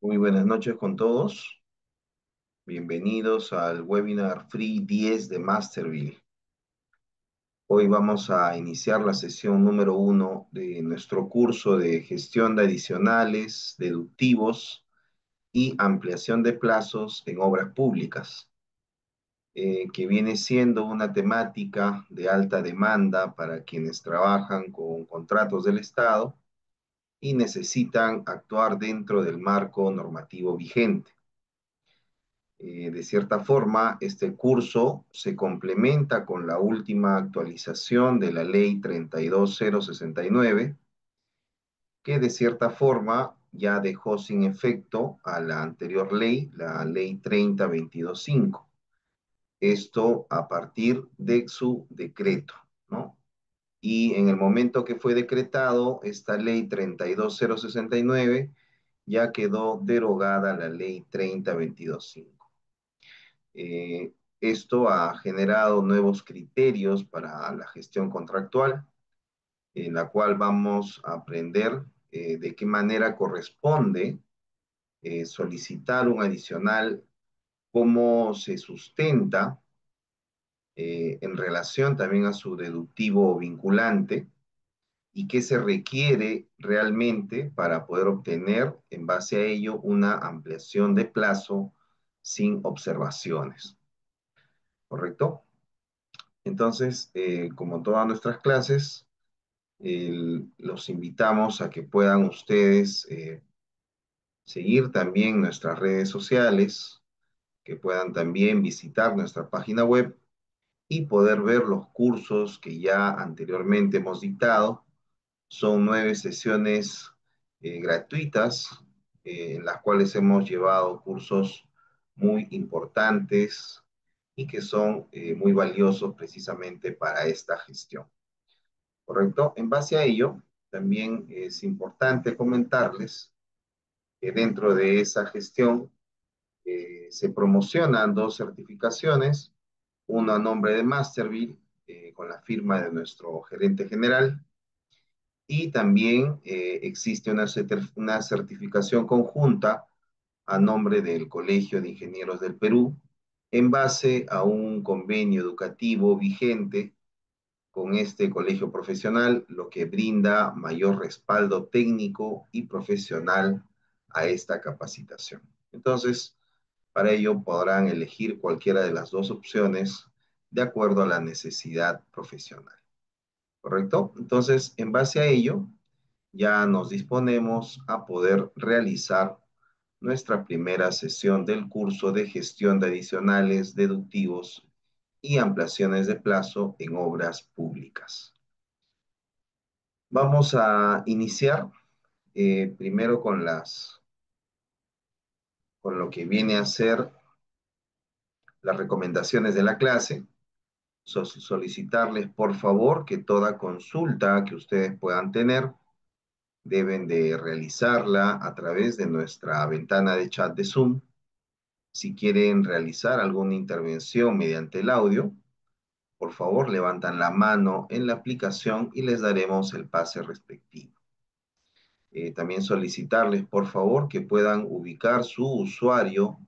Muy buenas noches con todos. Bienvenidos al webinar Free 10 de Masterville. Hoy vamos a iniciar la sesión número uno de nuestro curso de gestión de adicionales, deductivos y ampliación de plazos en obras públicas, que viene siendo una temática de alta demanda para quienes trabajan con contratos del Estado y necesitan actuar dentro del marco normativo vigente. De cierta forma, este curso se complementa con la última actualización de la Ley 32069, que de cierta forma ya dejó sin efecto a la anterior ley, la Ley 30225. Esto a partir de su decreto, ¿no? Y en el momento que fue decretado esta Ley 32069, ya quedó derogada la Ley 30225. Esto ha generado nuevos criterios para la gestión contractual, en la cual vamos a aprender de qué manera corresponde solicitar un adicional, cómo se sustenta en relación también a su deductivo vinculante y qué se requiere realmente para poder obtener en base a ello una ampliación de plazo sin observaciones. ¿Correcto? Entonces, como todas nuestras clases, los invitamos a que puedan ustedes seguir también nuestras redes sociales, que puedan también visitar nuestra página web y poder ver los cursos que ya anteriormente hemos dictado. Son 9 sesiones gratuitas, en las cuales hemos llevado cursos muy importantes y que son muy valiosos precisamente para esta gestión. ¿Correcto? En base a ello, también es importante comentarles que dentro de esa gestión se promocionan dos certificaciones, una a nombre de Masterville, con la firma de nuestro gerente general, y también existe una certificación conjunta a nombre del Colegio de Ingenieros del Perú, en base a un convenio educativo vigente con este colegio profesional, lo que brinda mayor respaldo técnico y profesional a esta capacitación. Entonces, para ello podrán elegir cualquiera de las dos opciones de acuerdo a la necesidad profesional. ¿Correcto? Entonces, en base a ello, ya nos disponemos a poder realizar nuestra primera sesión del curso de gestión de adicionales, deductivos y ampliaciones de plazo en obras públicas. Vamos a iniciar primero con lo que viene a ser las recomendaciones de la clase. Solicitarles, por favor, que toda consulta que ustedes puedan tener deben de realizarla a través de nuestra ventana de chat de Zoom. Si quieren realizar alguna intervención mediante el audio, por favor, levantan la mano en la aplicación y les daremos el pase respectivo. También solicitarles, por favor, que puedan ubicar su usuario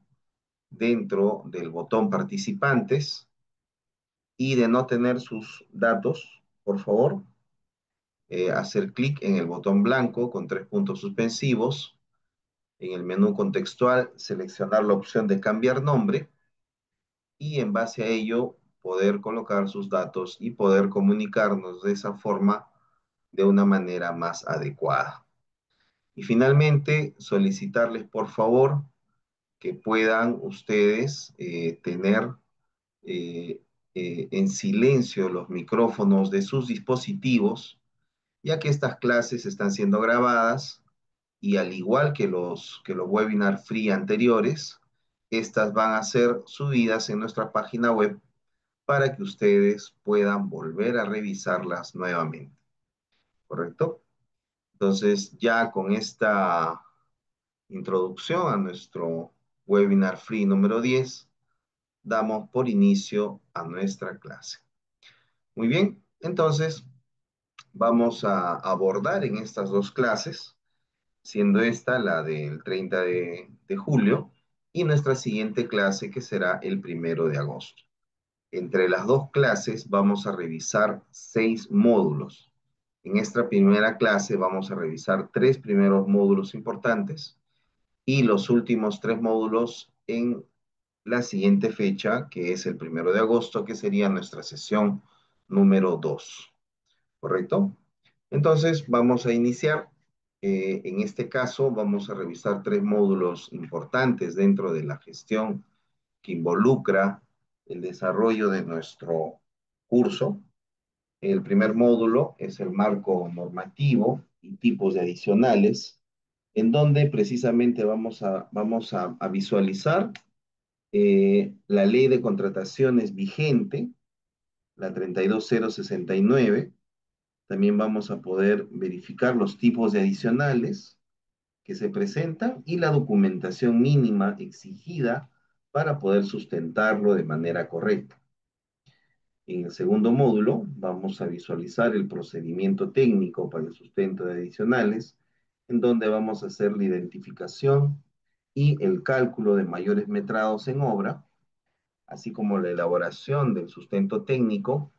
dentro del botón participantes y de no tener sus datos, por favor, hacer clic en el botón blanco con 3 puntos suspensivos. En el menú contextual, seleccionar la opción de cambiar nombre y en base a ello poder colocar sus datos y poder comunicarnos de esa forma de una manera más adecuada. Y finalmente, solicitarles, por favor, que puedan ustedes tener eh, en silencio los micrófonos de sus dispositivos, ya que estas clases están siendo grabadas y al igual que los webinar free anteriores, estas van a ser subidas en nuestra página web para que ustedes puedan volver a revisarlas nuevamente. ¿Correcto? Entonces, ya con esta introducción a nuestro webinar free número 10, damos por inicio a nuestra clase. Muy bien, entonces vamos a abordar en estas dos clases siendo esta la del 30 de julio, y nuestra siguiente clase que será el 1 de agosto. Entre las dos clases vamos a revisar 6 módulos. En esta primera clase vamos a revisar 3 primeros módulos importantes y los últimos 3 módulos en la siguiente fecha, que es el 1 de agosto, que sería nuestra sesión número 2. ¿Correcto? Entonces, vamos a iniciar. En este caso, vamos a revisar 3 módulos importantes dentro de la gestión que involucra el desarrollo de nuestro curso. El primer módulo es el marco normativo y tipos de adicionales, en donde precisamente vamos a visualizar la ley de contrataciones vigente, la 32069. También vamos a poder verificar los tipos de adicionales que se presentan y la documentación mínima exigida para poder sustentarlo de manera correcta. En el segundo módulo vamos a visualizar el procedimiento técnico para el sustento de adicionales, en donde vamos a hacer la identificación y el cálculo de mayores metrados en obra, así como la elaboración del sustento técnico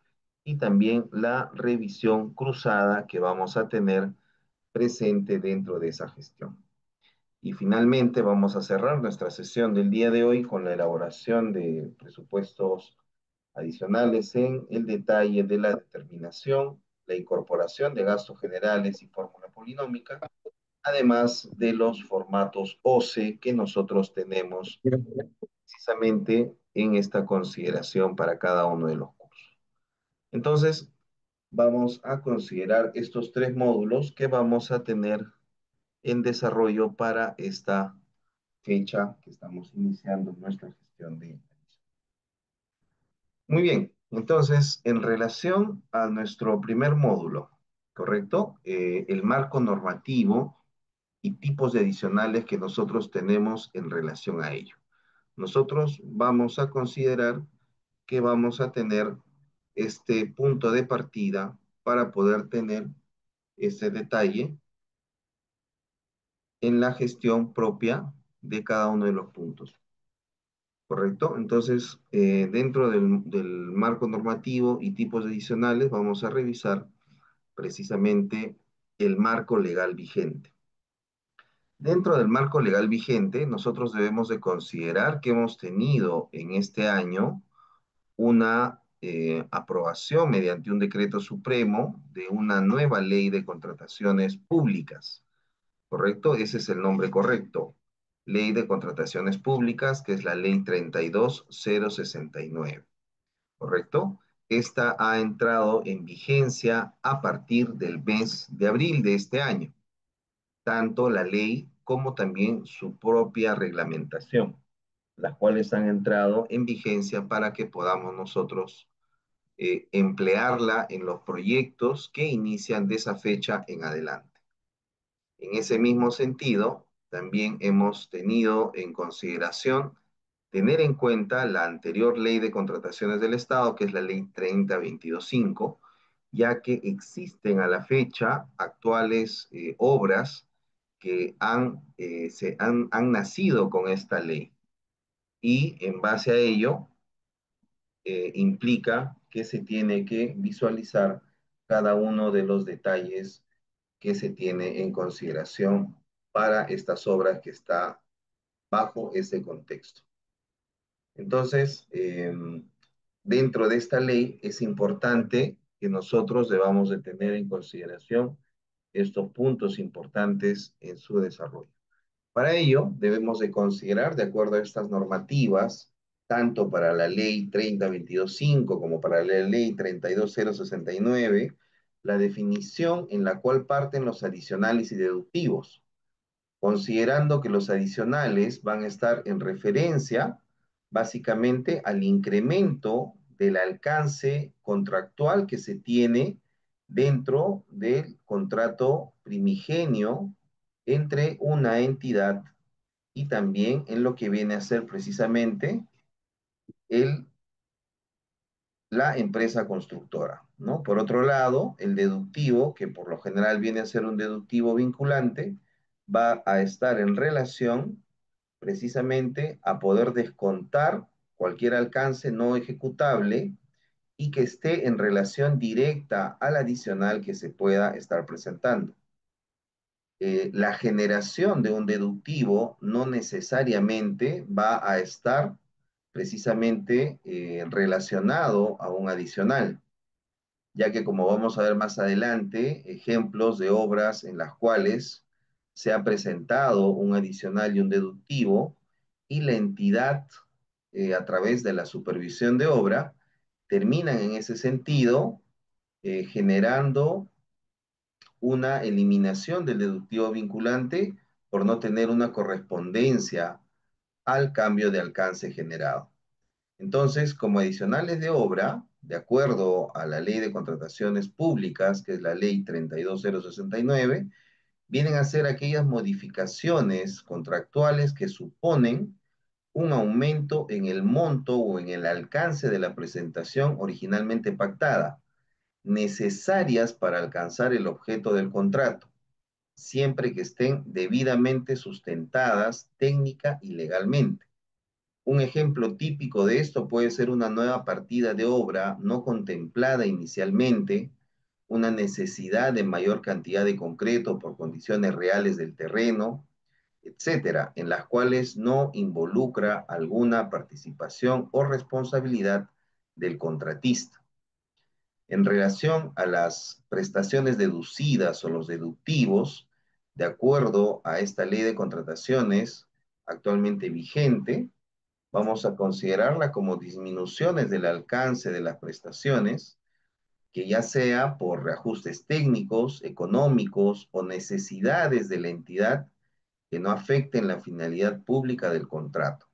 y también la revisión cruzada que vamos a tener presente dentro de esa gestión. Y finalmente vamos a cerrar nuestra sesión del día de hoy con la elaboración de presupuestos adicionales en el detalle de la determinación, la incorporación de gastos generales y fórmula polinómica, además de los formatos OCE que nosotros tenemos precisamente en esta consideración para cada uno de los cursos. Entonces, vamos a considerar estos 3 módulos que vamos a tener en desarrollo para esta fecha que estamos iniciando nuestra gestión de... Muy bien, entonces, en relación a nuestro primer módulo, ¿correcto? El marco normativo y tipos de adicionales que nosotros tenemos en relación a ello. Nosotros vamos a considerar que vamos a tener este punto de partida para poder tener este detalle en la gestión propia de cada uno de los puntos. ¿Correcto? Entonces, dentro del marco normativo y tipos adicionales, vamos a revisar precisamente el marco legal vigente. Dentro del marco legal vigente, nosotros debemos de considerar que hemos tenido en este año una aprobación mediante un decreto supremo de una nueva ley de contrataciones públicas, ¿correcto? Ese es el nombre correcto. Ley de Contrataciones Públicas, que es la Ley 32069, ¿correcto? Esta ha entrado en vigencia a partir del mes de abril de este año, tanto la ley como también su propia reglamentación, las cuales han entrado en vigencia para que podamos nosotros emplearla en los proyectos que inician de esa fecha en adelante. En ese mismo sentido, también hemos tenido en consideración tener en cuenta la anterior ley de contrataciones del Estado, que es la ley 30225, ya que existen a la fecha actuales obras que han nacido con esta ley. Y en base a ello, implica que se tiene que visualizar cada uno de los detalles que se tiene en consideración para estas obras que está bajo ese contexto. Entonces, dentro de esta ley es importante que nosotros debamos de tener en consideración estos puntos importantes en su desarrollo. Para ello, debemos de considerar, de acuerdo a estas normativas, tanto para la ley 30225 como para la ley 32069, la definición en la cual parten los adicionales y deductivos, considerando que los adicionales van a estar en referencia básicamente al incremento del alcance contractual que se tiene dentro del contrato primigenio entre una entidad y también en lo que viene a ser precisamente el, la empresa constructora, ¿no? Por otro lado, el deductivo, que por lo general viene a ser un deductivo vinculante, va a estar en relación precisamente a poder descontar cualquier alcance no ejecutable y que esté en relación directa al adicional que se pueda estar presentando. La generación de un deductivo no necesariamente va a estar precisamente relacionado a un adicional, ya que como vamos a ver más adelante, ejemplos de obras en las cuales se ha presentado un adicional y un deductivo y la entidad, a través de la supervisión de obra, terminan en ese sentido generando una eliminación del deductivo vinculante por no tener una correspondencia al cambio de alcance generado. Entonces, como adicionales de obra, de acuerdo a la Ley de Contrataciones Públicas, que es la Ley 32069, vienen a ser aquellas modificaciones contractuales que suponen un aumento en el monto o en el alcance de la presentación originalmente pactada, necesarias para alcanzar el objeto del contrato, siempre que estén debidamente sustentadas técnica y legalmente. Un ejemplo típico de esto puede ser una nueva partida de obra no contemplada inicialmente, una necesidad de mayor cantidad de concreto por condiciones reales del terreno, etcétera, en las cuales no involucra alguna participación o responsabilidad del contratista. En relación a las prestaciones deducidas o los deductivos, de acuerdo a esta ley de contrataciones actualmente vigente, vamos a considerarla como disminuciones del alcance de las prestaciones, que ya sea por reajustes técnicos, económicos o necesidades de la entidad que no afecten la finalidad pública del contrato.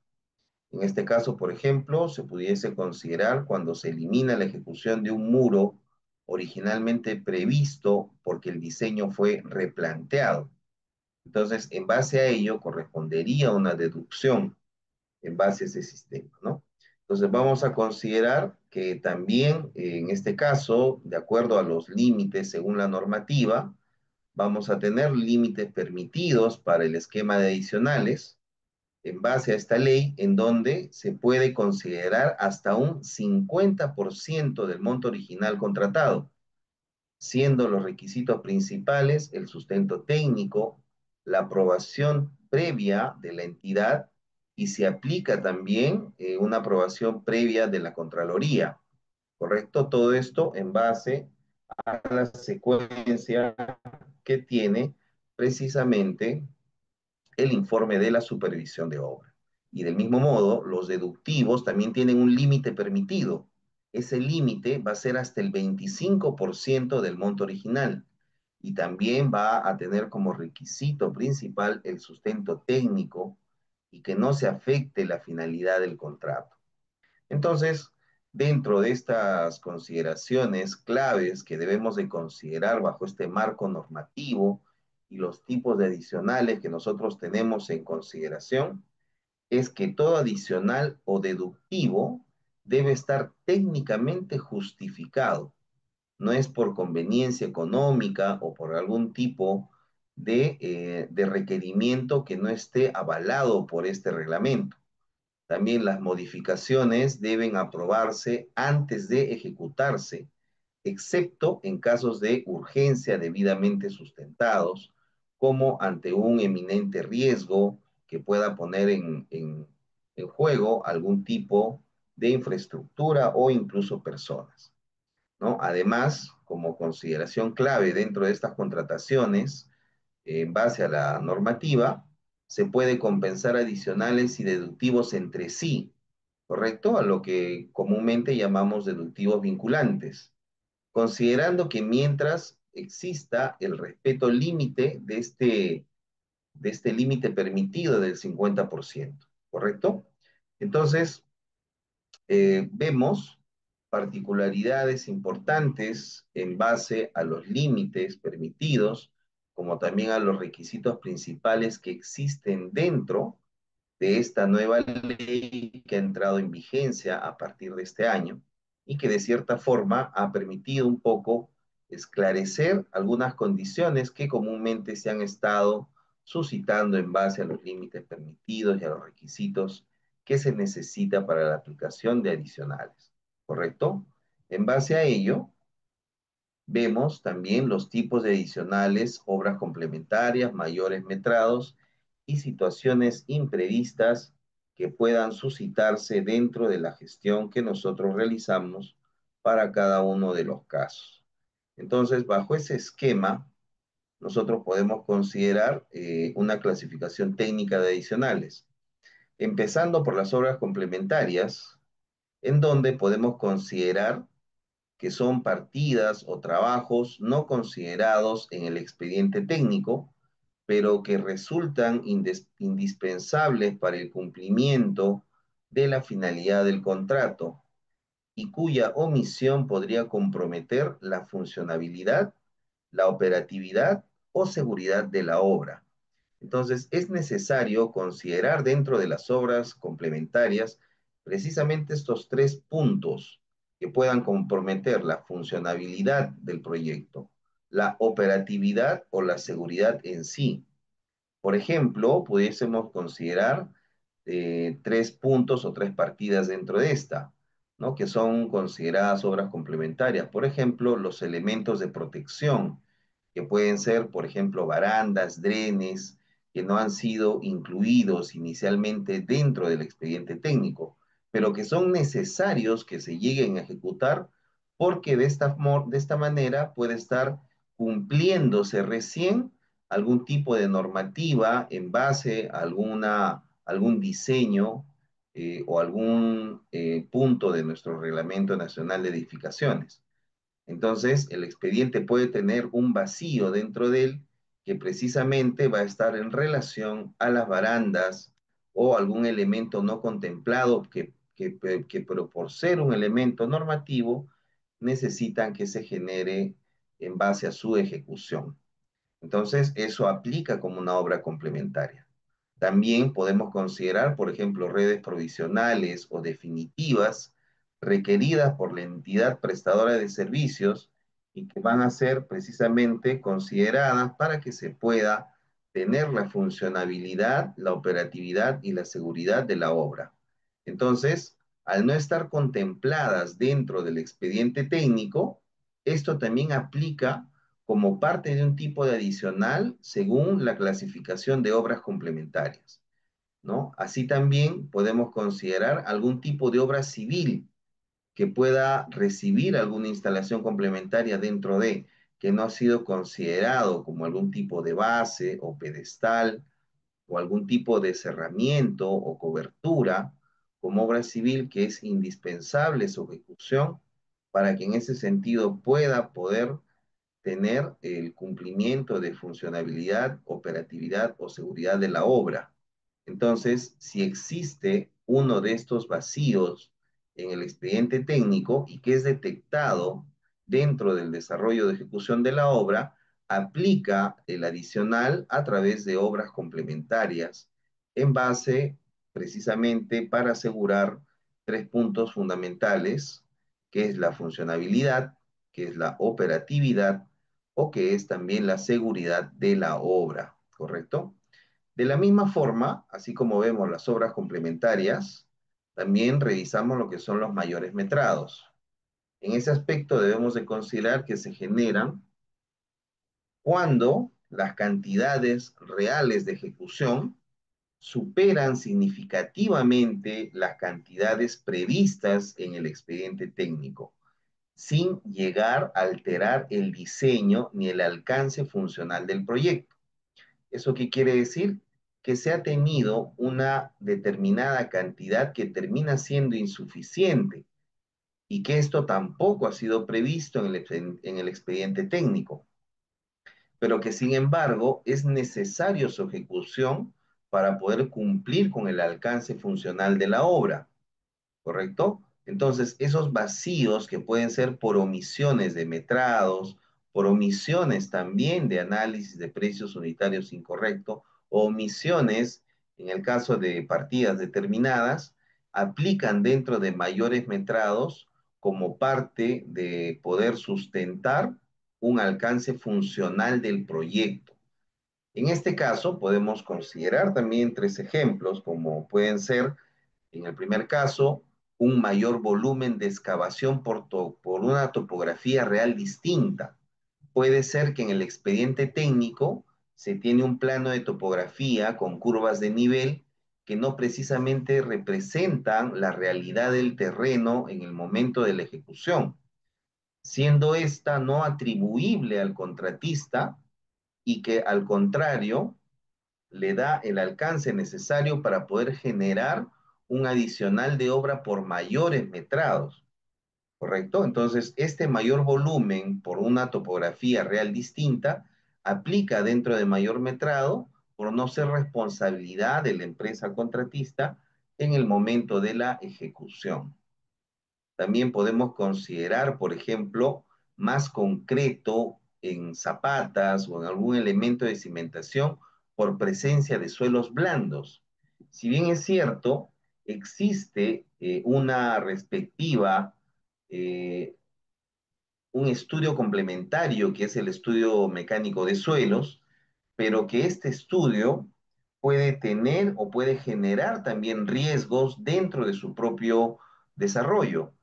En este caso, por ejemplo, se pudiese considerar cuando se elimina la ejecución de un muro originalmente previsto porque el diseño fue replanteado. Entonces, en base a ello, correspondería una deducción en base a ese sistema, ¿no? Entonces, vamos a considerar que también, en este caso, de acuerdo a los límites según la normativa, vamos a tener límites permitidos para el esquema de adicionales, en base a esta ley, en donde se puede considerar hasta un 50% del monto original contratado, siendo los requisitos principales el sustento técnico, la aprobación previa de la entidad y se aplica también una aprobación previa de la Contraloría, ¿correcto? Todo esto en base a la secuencia que tiene precisamente el informe de la supervisión de obra. Y del mismo modo, los deductivos también tienen un límite permitido. Ese límite va a ser hasta el 25% del monto original y también va a tener como requisito principal el sustento técnico y que no se afecte la finalidad del contrato. Entonces, dentro de estas consideraciones claves que debemos de considerar bajo este marco normativo y los tipos de adicionales que nosotros tenemos en consideración, es que todo adicional o deductivo debe estar técnicamente justificado. No es por conveniencia económica o por algún tipo de requerimiento que no esté avalado por este reglamento. También las modificaciones deben aprobarse antes de ejecutarse, excepto en casos de urgencia debidamente sustentados, como ante un eminente riesgo que pueda poner en juego algún tipo de infraestructura o incluso personas, ¿no? Además, como consideración clave dentro de estas contrataciones, en base a la normativa, se puede compensar adicionales y deductivos entre sí, ¿correcto? A lo que comúnmente llamamos deductivos vinculantes, considerando que mientras exista el respeto límite de este límite permitido del 50%, ¿correcto? Entonces, vemos particularidades importantes en base a los límites permitidos, como también a los requisitos principales que existen dentro de esta nueva ley que ha entrado en vigencia a partir de este año y que de cierta forma ha permitido un poco esclarecer algunas condiciones que comúnmente se han estado suscitando en base a los límites permitidos y a los requisitos que se necesita para la aplicación de adicionales. ¿Correcto? En base a ello, vemos también los tipos de adicionales, obras complementarias, mayores metrados y situaciones imprevistas que puedan suscitarse dentro de la gestión que nosotros realizamos para cada uno de los casos. Entonces, bajo ese esquema, nosotros podemos considerar una clasificación técnica de adicionales, empezando por las obras complementarias, en donde podemos considerar que son partidas o trabajos no considerados en el expediente técnico, pero que resultan indispensables para el cumplimiento de la finalidad del contrato y cuya omisión podría comprometer la funcionabilidad, la operatividad o seguridad de la obra. Entonces, es necesario considerar dentro de las obras complementarias precisamente estos tres puntos que puedan comprometer la funcionabilidad del proyecto, la operatividad o la seguridad en sí. Por ejemplo, pudiésemos considerar tres puntos o tres partidas dentro de esta, ¿no? Que son consideradas obras complementarias. Por ejemplo, los elementos de protección, que pueden ser, por ejemplo, barandas, drenes, que no han sido incluidos inicialmente dentro del expediente técnico, pero que son necesarios que se lleguen a ejecutar porque de esta manera puede estar cumpliéndose recién algún tipo de normativa en base a algún diseño o algún punto de nuestro Reglamento Nacional de Edificaciones. Entonces, el expediente puede tener un vacío dentro de él que precisamente va a estar en relación a las barandas o algún elemento no contemplado pero por ser un elemento normativo necesitan que se genere en base a su ejecución. Entonces, eso aplica como una obra complementaria. También podemos considerar, por ejemplo, redes provisionales o definitivas requeridas por la entidad prestadora de servicios y que van a ser precisamente consideradas para que se pueda tener la funcionabilidad, la operatividad y la seguridad de la obra. Entonces, al no estar contempladas dentro del expediente técnico, esto también aplica como parte de un tipo de adicional según la clasificación de obras complementarias, ¿no? Así también podemos considerar algún tipo de obra civil que pueda recibir alguna instalación complementaria dentro de, que no ha sido considerado como algún tipo de base o pedestal o algún tipo de cerramiento o cobertura como obra civil que es indispensable su ejecución para que en ese sentido poder tener el cumplimiento de funcionabilidad, operatividad o seguridad de la obra. Entonces, si existe uno de estos vacíos en el expediente técnico y que es detectado dentro del desarrollo de ejecución de la obra, aplica el adicional a través de obras complementarias en base precisamente para asegurar tres puntos fundamentales, que es la funcionabilidad, que es la operatividad o que es también la seguridad de la obra, ¿correcto? De la misma forma, así como vemos las obras complementarias, también revisamos lo que son los mayores metrados. En ese aspecto debemos de considerar que se generan cuando las cantidades reales de ejecución superan significativamente las cantidades previstas en el expediente técnico, sin llegar a alterar el diseño ni el alcance funcional del proyecto. ¿Eso qué quiere decir? Que se ha tenido una determinada cantidad que termina siendo insuficiente y que esto tampoco ha sido previsto en el expediente técnico, pero que sin embargo es necesario su ejecución para poder cumplir con el alcance funcional de la obra. ¿Correcto? Entonces, esos vacíos que pueden ser por omisiones de metrados, por omisiones también de análisis de precios unitarios incorrecto, o omisiones en el caso de partidas determinadas, aplican dentro de mayores metrados como parte de poder sustentar un alcance funcional del proyecto. En este caso, podemos considerar también tres ejemplos, como pueden ser, en el primer caso, un mayor volumen de excavación por una topografía real distinta. Puede ser que en el expediente técnico se tiene un plano de topografía con curvas de nivel que no precisamente representan la realidad del terreno en el momento de la ejecución, siendo esta no atribuible al contratista y que al contrario le da el alcance necesario para poder generar un adicional de obra por mayores metrados. ¿Correcto? Entonces, este mayor volumen por una topografía real distinta aplica dentro de mayor metrado por no ser responsabilidad de la empresa contratista en el momento de la ejecución. También podemos considerar, por ejemplo, más concreto en zapatas o en algún elemento de cimentación por presencia de suelos blandos. Si bien es cierto, existe una respectiva eh, un estudio complementario que es el estudio mecánico de suelos, pero que este estudio puede tener o puede generar también riesgos dentro de su propio desarrollo,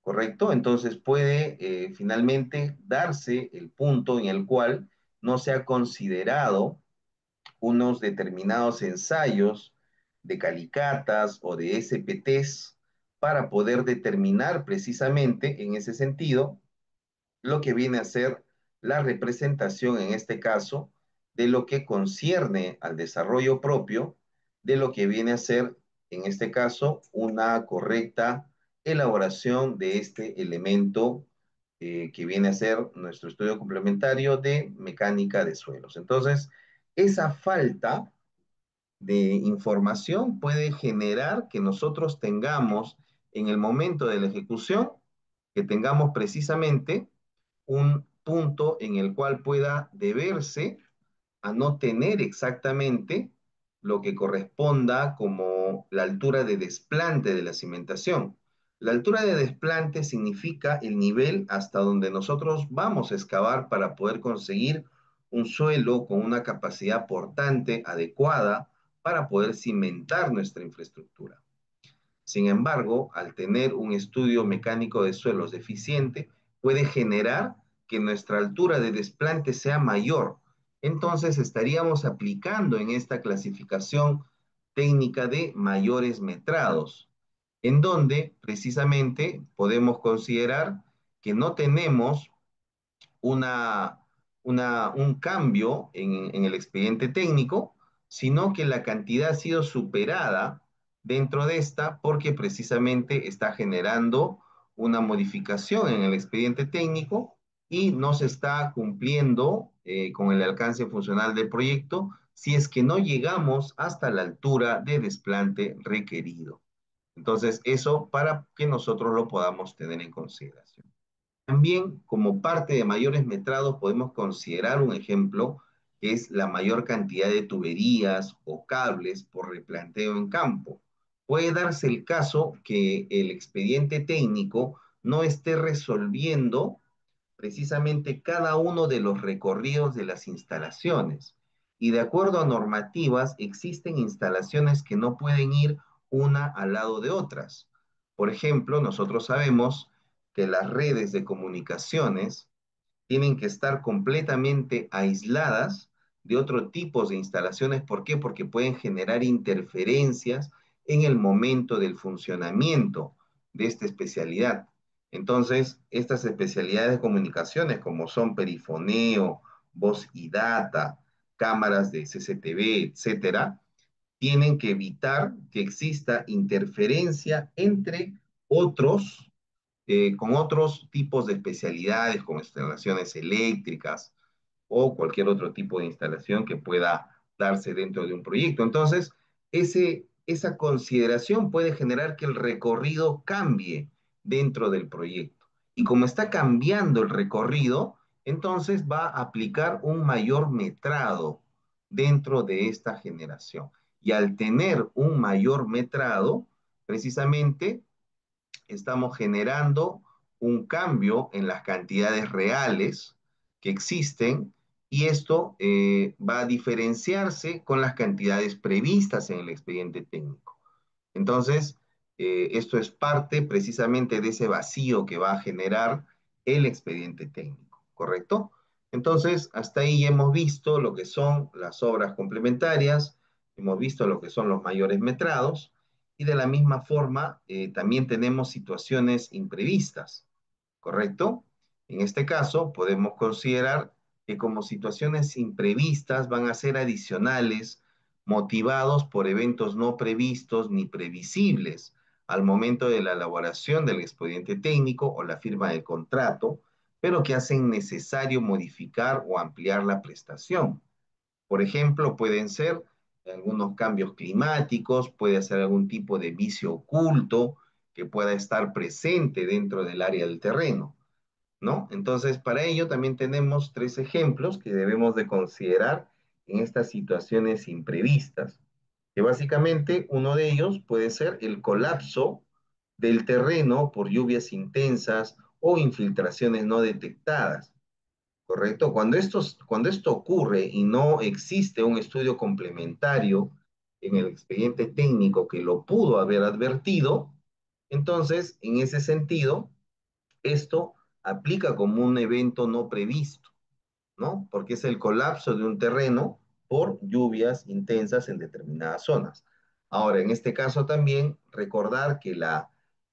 ¿correcto? Entonces puede finalmente darse el punto en el cual no se ha considerado unos determinados ensayos de calicatas o de SPTs para poder determinar precisamente en ese sentido lo que viene a ser la representación, en este caso, de lo que concierne al desarrollo propio, de lo que viene a ser, en este caso, una correcta elaboración de este elemento que viene a ser nuestro estudio complementario de mecánica de suelos. Entonces, esa falta de información puede generar que nosotros tengamos en el momento de la ejecución, que tengamos precisamente un punto en el cual pueda deberse a no tener exactamente lo que corresponda como la altura de desplante de la cimentación. La altura de desplante significa el nivel hasta donde nosotros vamos a excavar para poder conseguir un suelo con una capacidad portante adecuada para poder cimentar nuestra infraestructura. Sin embargo, al tener un estudio mecánico de suelos deficiente, puede generar que nuestra altura de desplante sea mayor. Entonces estaríamos aplicando en esta clasificación técnica de mayores metrados, en donde precisamente podemos considerar que no tenemos una, un cambio en el expediente técnico, sino que la cantidad ha sido superada dentro de esta porque precisamente está generando una modificación en el expediente técnico y no se está cumpliendo con el alcance funcional del proyecto si es que no llegamos hasta la altura de desplante requerido. Entonces, eso para que nosotros lo podamos tener en consideración. También, como parte de mayores metrados, podemos considerar un ejemplo que es la mayor cantidad de tuberías o cables por replanteo en campo. Puede darse el caso que el expediente técnico no esté resolviendo precisamente cada uno de los recorridos de las instalaciones. Y de acuerdo a normativas, existen instalaciones que no pueden ir una al lado de otras. Por ejemplo, nosotros sabemos que las redes de comunicaciones tienen que estar completamente aisladas de otro tipo de instalaciones. ¿Por qué? Porque pueden generar interferencias en el momento del funcionamiento de esta especialidad. Entonces, estas especialidades de comunicaciones, como son perifoneo, voz y data, cámaras de CCTV, etcétera, tienen que evitar que exista interferencia entre otros con otros tipos de especialidades, como instalaciones eléctricas o cualquier otro tipo de instalación que pueda darse dentro de un proyecto. Entonces, esa consideración puede generar que el recorrido cambie dentro del proyecto. Y como está cambiando el recorrido, entonces va a aplicar un mayor metrado dentro de esta generación. Y al tener un mayor metrado, precisamente estamos generando un cambio en las cantidades reales que existen y esto va a diferenciarse con las cantidades previstas en el expediente técnico. Entonces, esto es parte precisamente de ese vacío que va a generar el expediente técnico, ¿correcto? Entonces, hasta ahí hemos visto lo que son las obras complementarias, hemos visto lo que son los mayores metrados, y de la misma forma también tenemos situaciones imprevistas, ¿correcto? En este caso, podemos considerar que como situaciones imprevistas van a ser adicionales, motivados por eventos no previstos ni previsibles al momento de la elaboración del expediente técnico o la firma del contrato, pero que hacen necesario modificar o ampliar la prestación. Por ejemplo, pueden ser algunos cambios climáticos, puede ser algún tipo de vicio oculto que pueda estar presente dentro del área del terreno, ¿no? Entonces, para ello también tenemos tres ejemplos que debemos de considerar en estas situaciones imprevistas, que básicamente uno de ellos puede ser el colapso del terreno por lluvias intensas o infiltraciones no detectadas. ¿Correcto? Cuando esto ocurre y no existe un estudio complementario en el expediente técnico que lo pudo haber advertido, entonces, en ese sentido, esto aplica como un evento no previsto, ¿no? Porque es el colapso de un terreno por lluvias intensas en determinadas zonas. Ahora, en este caso también recordar que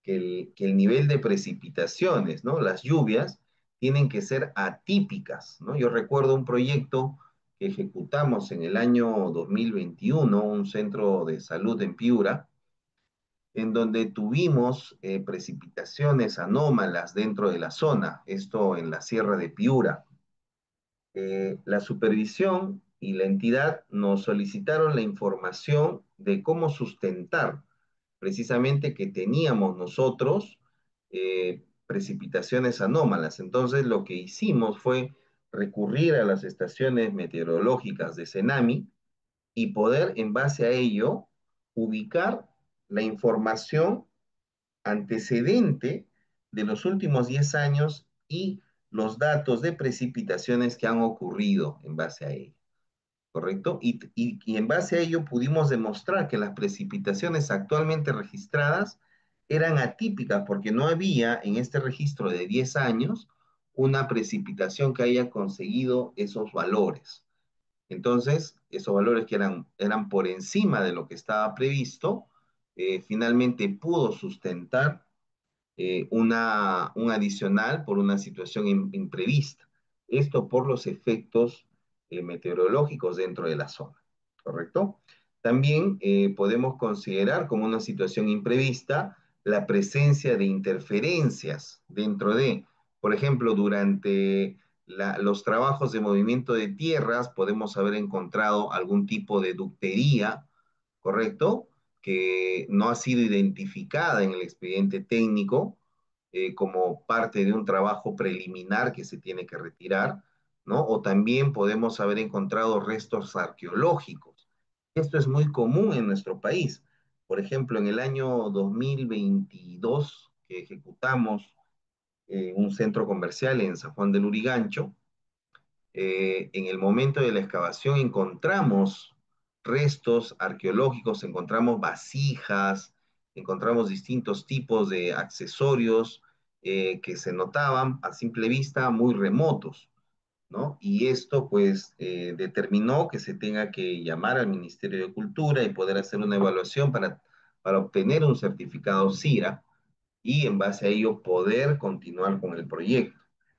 el nivel de precipitaciones, ¿no? Las lluvias tienen que ser atípicas, ¿no? Yo recuerdo un proyecto que ejecutamos en el año 2021, un centro de salud en Piura, en donde tuvimos precipitaciones anómalas dentro de la zona, esto en la Sierra de Piura. La supervisión y la entidad nos solicitaron la información de cómo sustentar precisamente que teníamos nosotros precipitaciones anómalas. Entonces lo que hicimos fue recurrir a las estaciones meteorológicas de Senami y poder en base a ello ubicar la información antecedente de los últimos 10 años y los datos de precipitaciones que han ocurrido en base a ello, ¿correcto? Y en base a ello pudimos demostrar que las precipitaciones actualmente registradas eran atípicas porque no había en este registro de 10 años una precipitación que haya conseguido esos valores. Entonces, esos valores que eran por encima de lo que estaba previsto, finalmente pudo sustentar un adicional por una situación imprevista. Esto por los efectos meteorológicos dentro de la zona, ¿correcto? También podemos considerar como una situación imprevista la presencia de interferencias dentro de, por ejemplo, durante los trabajos de movimiento de tierras podemos haber encontrado algún tipo de ductería, ¿correcto? Que no ha sido identificada en el expediente técnico como parte de un trabajo preliminar que se tiene que retirar, ¿no? O también podemos haber encontrado restos arqueológicos. Esto es muy común en nuestro país. Por ejemplo, en el año 2022, que ejecutamos un centro comercial en San Juan del Urigancho, en el momento de la excavación encontramos restos arqueológicos, encontramos vasijas, encontramos distintos tipos de accesorios que se notaban a simple vista muy remotos, ¿no? Y esto pues determinó que se tenga que llamar al Ministerio de Cultura y poder hacer una evaluación para obtener un certificado CIRA y en base a ello poder continuar con el proyecto.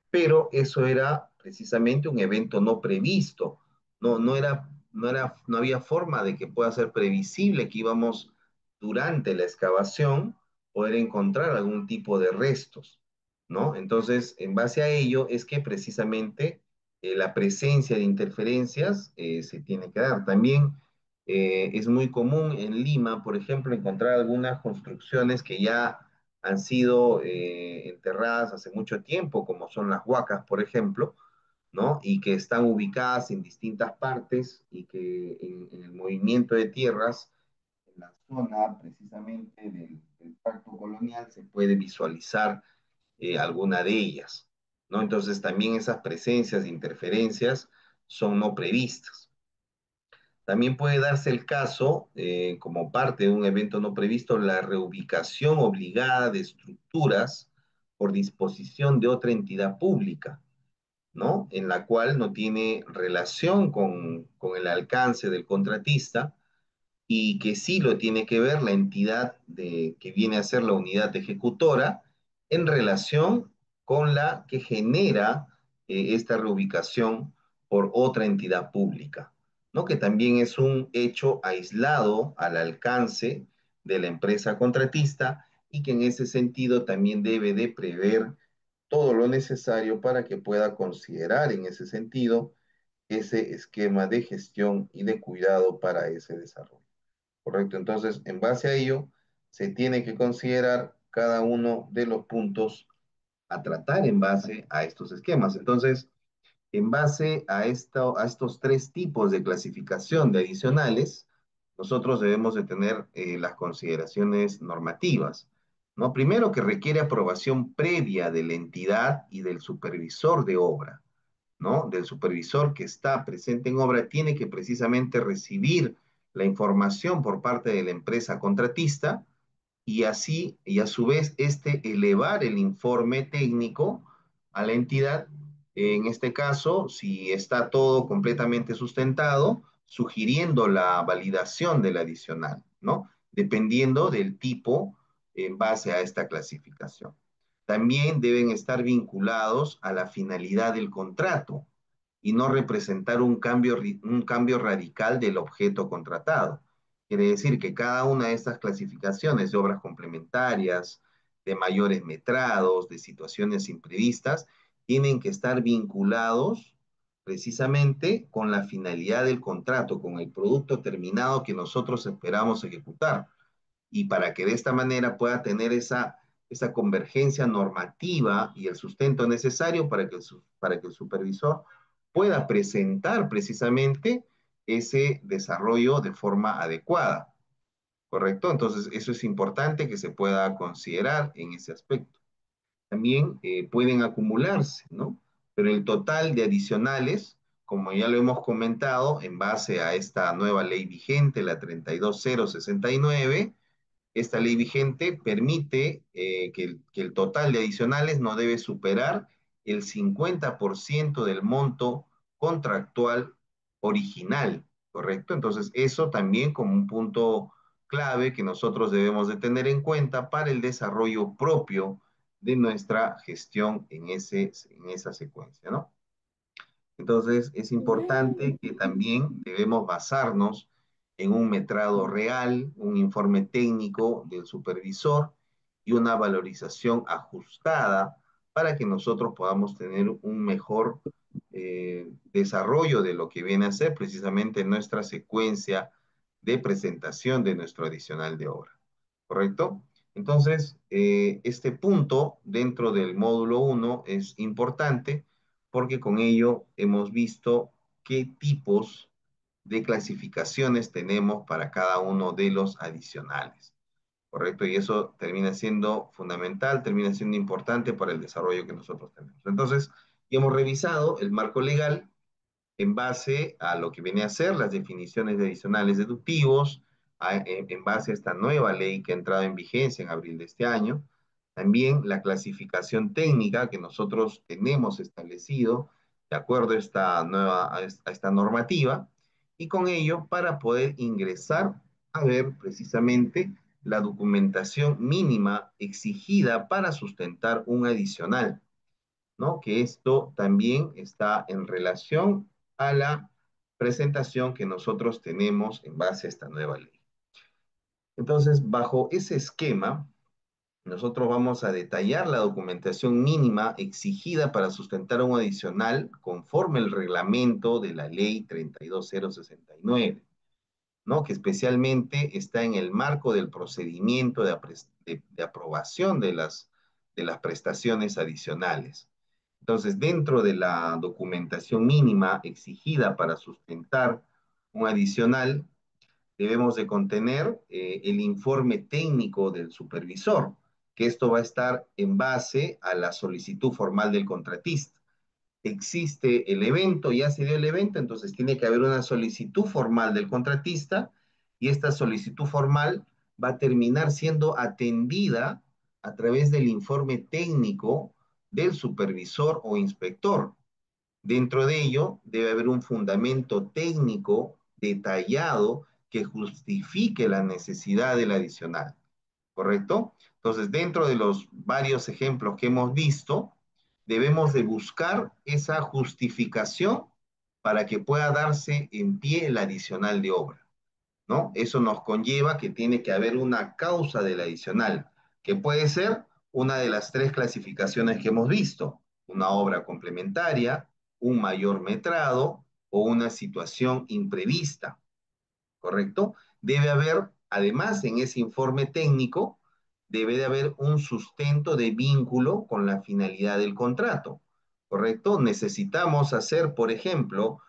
Pero eso era precisamente un evento no previsto, no había forma de que pueda ser previsible que íbamos durante la excavación poder encontrar algún tipo de restos, ¿no? Entonces, en base a ello es que precisamente la presencia de interferencias se tiene que dar. También es muy común en Lima, por ejemplo, encontrar algunas construcciones que ya han sido enterradas hace mucho tiempo, como son las huacas, por ejemplo, ¿no? Y que están ubicadas en distintas partes y que en el movimiento de tierras, en la zona precisamente del pacto colonial, se puede visualizar alguna de ellas, ¿no? Entonces también esas presencias de interferencias son no previstas. También puede darse el caso, como parte de un evento no previsto, la reubicación obligada de estructuras por disposición de otra entidad pública, ¿no? En la cual no tiene relación con el alcance del contratista y que sí lo tiene que ver la entidad que viene a ser la unidad ejecutora en relación con la que genera esta reubicación por otra entidad pública, ¿no? Que también es un hecho aislado al alcance de la empresa contratista y que en ese sentido también debe de prever todo lo necesario para que pueda considerar en ese sentido ese esquema de gestión y de cuidado para ese desarrollo. ¿Correcto? Entonces, en base a ello, se tiene que considerar cada uno de los puntos a tratar en base a estos esquemas. Entonces, en base a estos tres tipos de clasificación de adicionales, nosotros debemos de tener las consideraciones normativas, ¿no? Primero, que requiere aprobación previa de la entidad y del supervisor de obra, ¿no? Del supervisor que está presente en obra, tiene que precisamente recibir la información por parte de la empresa contratista y así, y a su vez, elevar el informe técnico a la entidad. En este caso, si está todo completamente sustentado, sugiriendo la validación del adicional, ¿no? Dependiendo del tipo en base a esta clasificación. También deben estar vinculados a la finalidad del contrato y no representar un cambio radical del objeto contratado. Quiere decir que cada una de estas clasificaciones de obras complementarias, de mayores metrados, de situaciones imprevistas, tienen que estar vinculados precisamente con la finalidad del contrato, con el producto terminado que nosotros esperamos ejecutar y para que de esta manera pueda tener esa convergencia normativa y el sustento necesario para que el supervisor pueda presentar precisamente ese desarrollo de forma adecuada, ¿correcto? Entonces, eso es importante que se pueda considerar en ese aspecto. También pueden acumularse, ¿no? Pero el total de adicionales, como ya lo hemos comentado, en base a esta nueva ley vigente, la 32069, esta ley vigente permite que el total de adicionales no debe superar el 50% del monto contractual original, ¿correcto? Entonces, eso también como un punto clave que nosotros debemos de tener en cuenta para el desarrollo propio de nuestra gestión en esa secuencia, ¿no? Entonces, es importante que también debemos basarnos en un metrado real, un informe técnico del supervisor y una valorización ajustada para que nosotros podamos tener un mejor desarrollo de lo que viene a ser precisamente nuestra secuencia de presentación de nuestro adicional de obra. ¿Correcto? Entonces, este punto dentro del módulo uno es importante porque con ello hemos visto qué tipos de clasificaciones tenemos para cada uno de los adicionales, ¿correcto? Y eso termina siendo fundamental, termina siendo importante para el desarrollo que nosotros tenemos. Entonces, ya hemos revisado el marco legal en base a lo que viene a ser las definiciones de adicionales deductivos, en base a esta nueva ley que ha entrado en vigencia en abril de este año. También la clasificación técnica que nosotros tenemos establecido de acuerdo a a esta normativa y con ello para poder ingresar a ver precisamente la documentación mínima exigida para sustentar un adicional, ¿no? Que esto también está en relación a la presentación que nosotros tenemos en base a esta nueva ley. Entonces, bajo ese esquema, nosotros vamos a detallar la documentación mínima exigida para sustentar un adicional conforme el reglamento de la ley 32069, ¿no? Que especialmente está en el marco del procedimiento de aprobación de las prestaciones adicionales. Entonces, dentro de la documentación mínima exigida para sustentar un adicional, debemos de contener el informe técnico del supervisor, que esto va a estar en base a la solicitud formal del contratista. existe el evento, ya se dio el evento, entonces tiene que haber una solicitud formal del contratista y esta solicitud formal va a terminar siendo atendida a través del informe técnico del supervisor o inspector. Dentro de ello debe haber un fundamento técnico detallado que justifique la necesidad del adicional, ¿correcto? Entonces, dentro de los varios ejemplos que hemos visto, debemos de buscar esa justificación para que pueda darse en pie el adicional de obra, ¿no? Eso nos conlleva que tiene que haber una causa del adicional, que puede ser una de las tres clasificaciones que hemos visto, una obra complementaria, un mayor metrado o una situación imprevista. ¿Correcto? Debe haber, además, en ese informe técnico, debe de haber un sustento de vínculo con la finalidad del contrato, ¿correcto? Necesitamos hacer, por ejemplo,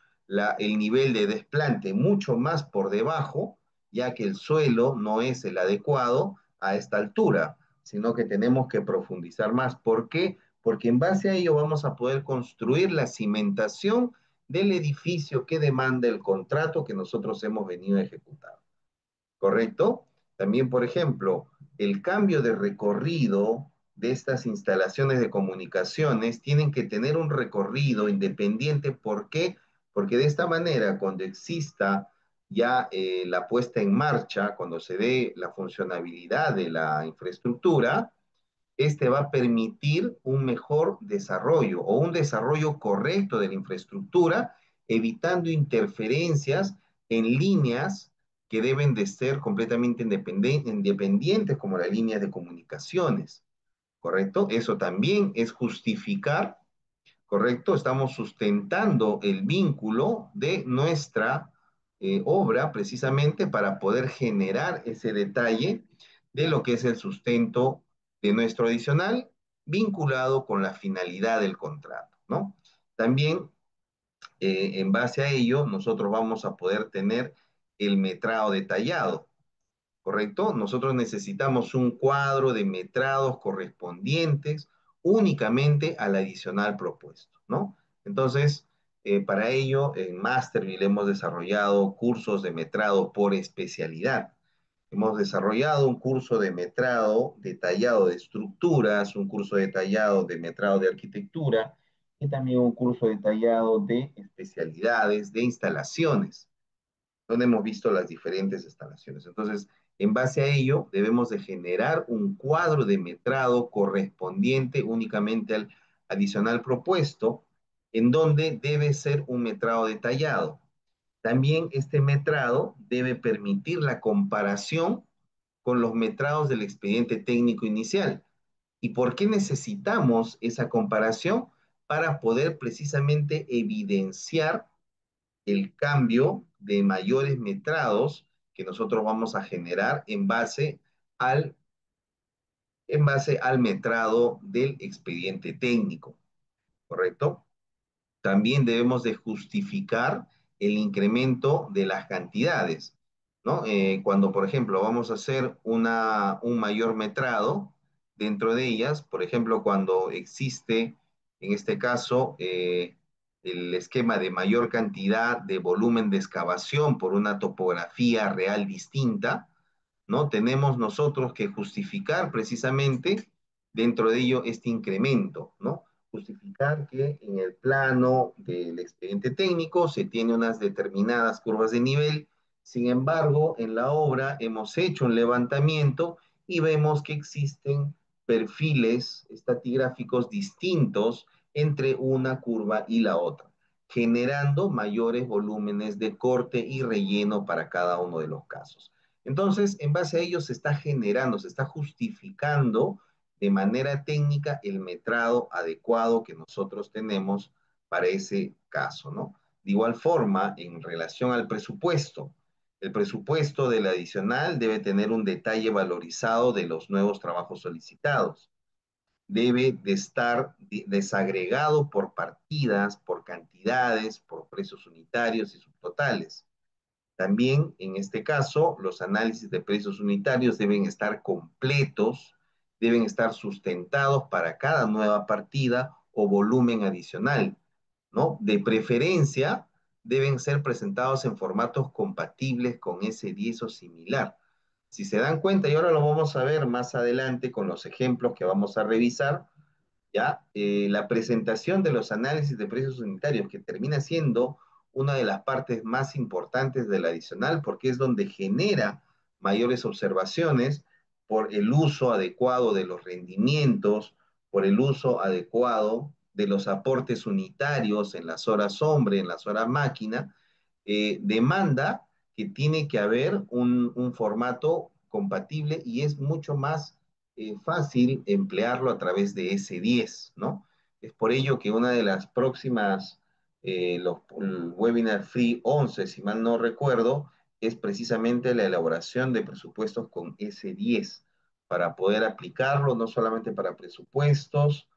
el nivel de desplante mucho más por debajo, ya que el suelo no es el adecuado a esta altura, sino que tenemos que profundizar más. ¿Por qué? Porque en base a ello vamos a poder construir la cimentación del edificio que demanda el contrato que nosotros hemos venido a ejecutar. ¿Correcto? También, por ejemplo, el cambio de recorrido de estas instalaciones de comunicaciones tienen que tener un recorrido independiente. ¿Por qué? Porque de esta manera, cuando exista ya la puesta en marcha, cuando se dé la funcionabilidad de la infraestructura, este va a permitir un mejor desarrollo o un desarrollo correcto de la infraestructura, evitando interferencias en líneas que deben de ser completamente independientes, como las líneas de comunicaciones, ¿correcto? Eso también es justificar, ¿correcto? Estamos sustentando el vínculo de nuestra obra precisamente para poder generar ese detalle de lo que es el sustento de nuestro adicional vinculado con la finalidad del contrato, ¿no? También, en base a ello, nosotros vamos a poder tener el metrado detallado. ¿Correcto? Nosotros necesitamos un cuadro de metrados correspondientes únicamente al adicional propuesto, ¿no? Entonces, para ello, en Masterville hemos desarrollado cursos de metrado por especialidad. Hemos desarrollado un curso de metrado detallado de estructuras, un curso detallado de metrado de arquitectura y también un curso detallado de especialidades de instalaciones donde hemos visto las diferentes instalaciones. Entonces, en base a ello, debemos de generar un cuadro de metrado correspondiente únicamente al adicional propuesto, en donde debe ser un metrado detallado. También este metrado debe permitir la comparación con los metrados del expediente técnico inicial. ¿Y por qué necesitamos esa comparación? Para poder precisamente evidenciar el cambio de mayores metrados que nosotros vamos a generar en base al metrado del expediente técnico, ¿correcto? También debemos de justificar el incremento de las cantidades, ¿no? Cuando, por ejemplo, vamos a hacer un mayor metrado, dentro de ellas, por ejemplo, cuando existe, en este caso, el esquema de mayor cantidad de volumen de excavación por una topografía real distinta, ¿no? Tenemos nosotros que justificar precisamente dentro de ello este incremento, ¿no? Justificar que en el plano del expediente técnico se tiene unas determinadas curvas de nivel, sin embargo, en la obra hemos hecho un levantamiento y vemos que existen perfiles estratigráficos distintos entre una curva y la otra, generando mayores volúmenes de corte y relleno para cada uno de los casos. Entonces, en base a ello se está generando, se está justificando de manera técnica el metrado adecuado que nosotros tenemos para ese caso, ¿no? De igual forma, en relación al presupuesto, el presupuesto del adicional debe tener un detalle valorizado de los nuevos trabajos solicitados. Debe de estar desagregado por partidas, por cantidades, por precios unitarios y subtotales. También, en este caso, los análisis de precios unitarios deben estar completos, deben estar sustentados para cada nueva partida o volumen adicional, ¿no? De preferencia, deben ser presentados en formatos compatibles con S10 o similar. Si se dan cuenta, y ahora lo vamos a ver más adelante con los ejemplos que vamos a revisar, ¿ya? La presentación de los análisis de precios unitarios, que termina siendo una de las partes más importantes del adicional, porque es donde genera mayores observaciones por el uso adecuado de los rendimientos, por el uso adecuado de los aportes unitarios en las horas hombre, en las horas máquina, demanda que tiene que haber un formato compatible y es mucho más fácil emplearlo a través de S10, ¿no? Es por ello que una de las próximas, el Webinar Free 11, si mal no recuerdo, es precisamente la elaboración de presupuestos con S10 para poder aplicarlo no solamente para presupuestos,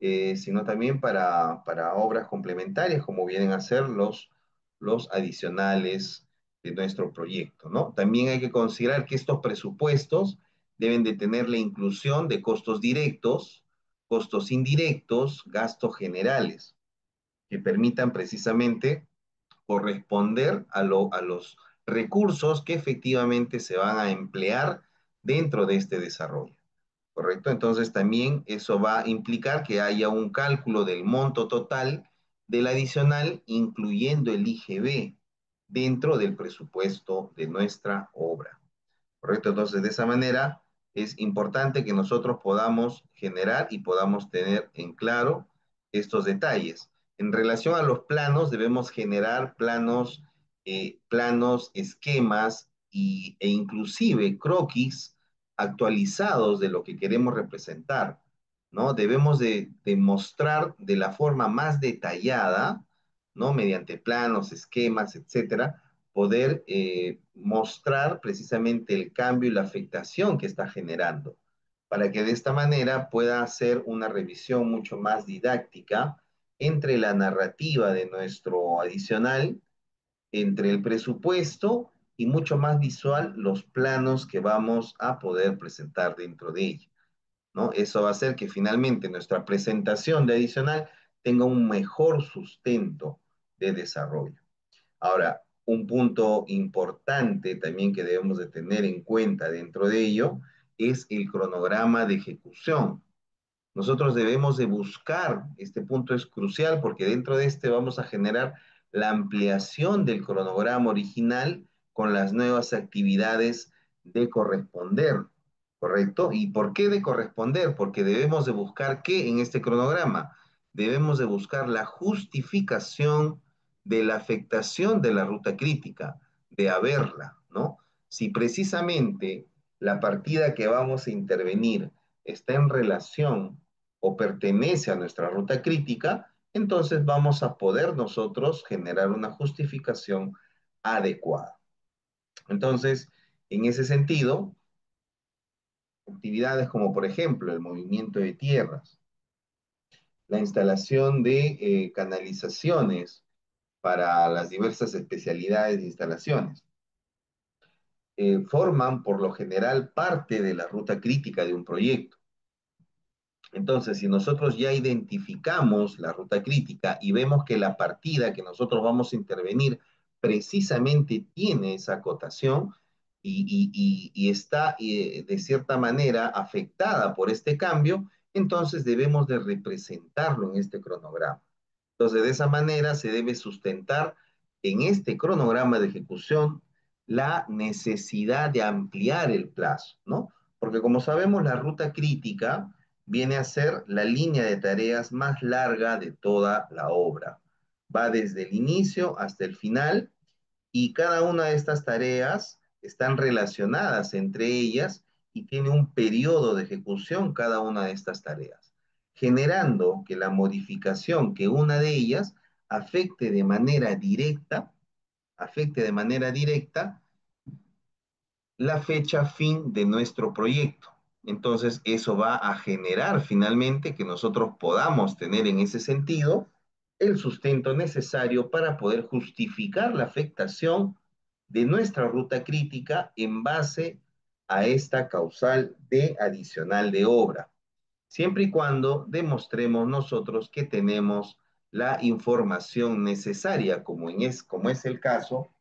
sino también para obras complementarias, como vienen a ser los adicionales de nuestro proyecto, ¿no? También hay que considerar que estos presupuestos deben de tener la inclusión de costos directos, costos indirectos, gastos generales, que permitan precisamente corresponder a los recursos que efectivamente se van a emplear dentro de este desarrollo. ¿Correcto? Entonces también eso va a implicar que haya un cálculo del monto total del adicional, incluyendo el IGB, dentro del presupuesto de nuestra obra. ¿Correcto? Entonces, de esa manera es importante que nosotros podamos generar y podamos tener en claro estos detalles. En relación a los planos, debemos generar planos, esquemas e inclusive croquis actualizados de lo que queremos representar, ¿no? Debemos de mostrar de la forma más detallada, ¿no? Mediante planos, esquemas, etcétera, poder mostrar precisamente el cambio y la afectación que está generando, para que de esta manera pueda hacer una revisión mucho más didáctica entre la narrativa de nuestro adicional, entre el presupuesto y mucho más visual los planos que vamos a poder presentar dentro de ella, ¿no? Eso va a hacer que finalmente nuestra presentación de adicional tenga un mejor sustento de desarrollo. Ahora, un punto importante también que debemos de tener en cuenta dentro de ello es el cronograma de ejecución. Nosotros debemos de buscar, este punto es crucial porque dentro de este vamos a generar la ampliación del cronograma original con las nuevas actividades de corresponder, ¿correcto? ¿Y por qué de corresponder? Porque debemos de buscar qué en este cronograma. Debemos de buscar la justificación de la afectación de la ruta crítica, de haberla, ¿no? Si precisamente la partida que vamos a intervenir está en relación o pertenece a nuestra ruta crítica, entonces vamos a poder nosotros generar una justificación adecuada. Entonces, en ese sentido, actividades como por ejemplo el movimiento de tierras, la instalación de canalizaciones para las diversas especialidades de instalaciones, forman por lo general parte de la ruta crítica de un proyecto. Entonces, si nosotros ya identificamos la ruta crítica y vemos que la partida que nosotros vamos a intervenir precisamente tiene esa acotación y está de cierta manera afectada por este cambio, entonces debemos de representarlo en este cronograma. Entonces, de esa manera se debe sustentar en este cronograma de ejecución la necesidad de ampliar el plazo, ¿no? Porque como sabemos, la ruta crítica viene a ser la línea de tareas más larga de toda la obra. Va desde el inicio hasta el final y cada una de estas tareas están relacionadas entre ellas y tiene un periodo de ejecución cada una de estas tareas, generando que la modificación que una de ellas afecte de manera directa, afecte de manera directa la fecha fin de nuestro proyecto. Entonces, eso va a generar finalmente que nosotros podamos tener en ese sentido el sustento necesario para poder justificar la afectación de nuestra ruta crítica en base a esta causal de adicional de obra, siempre y cuando demostremos nosotros que tenemos la información necesaria, como es el caso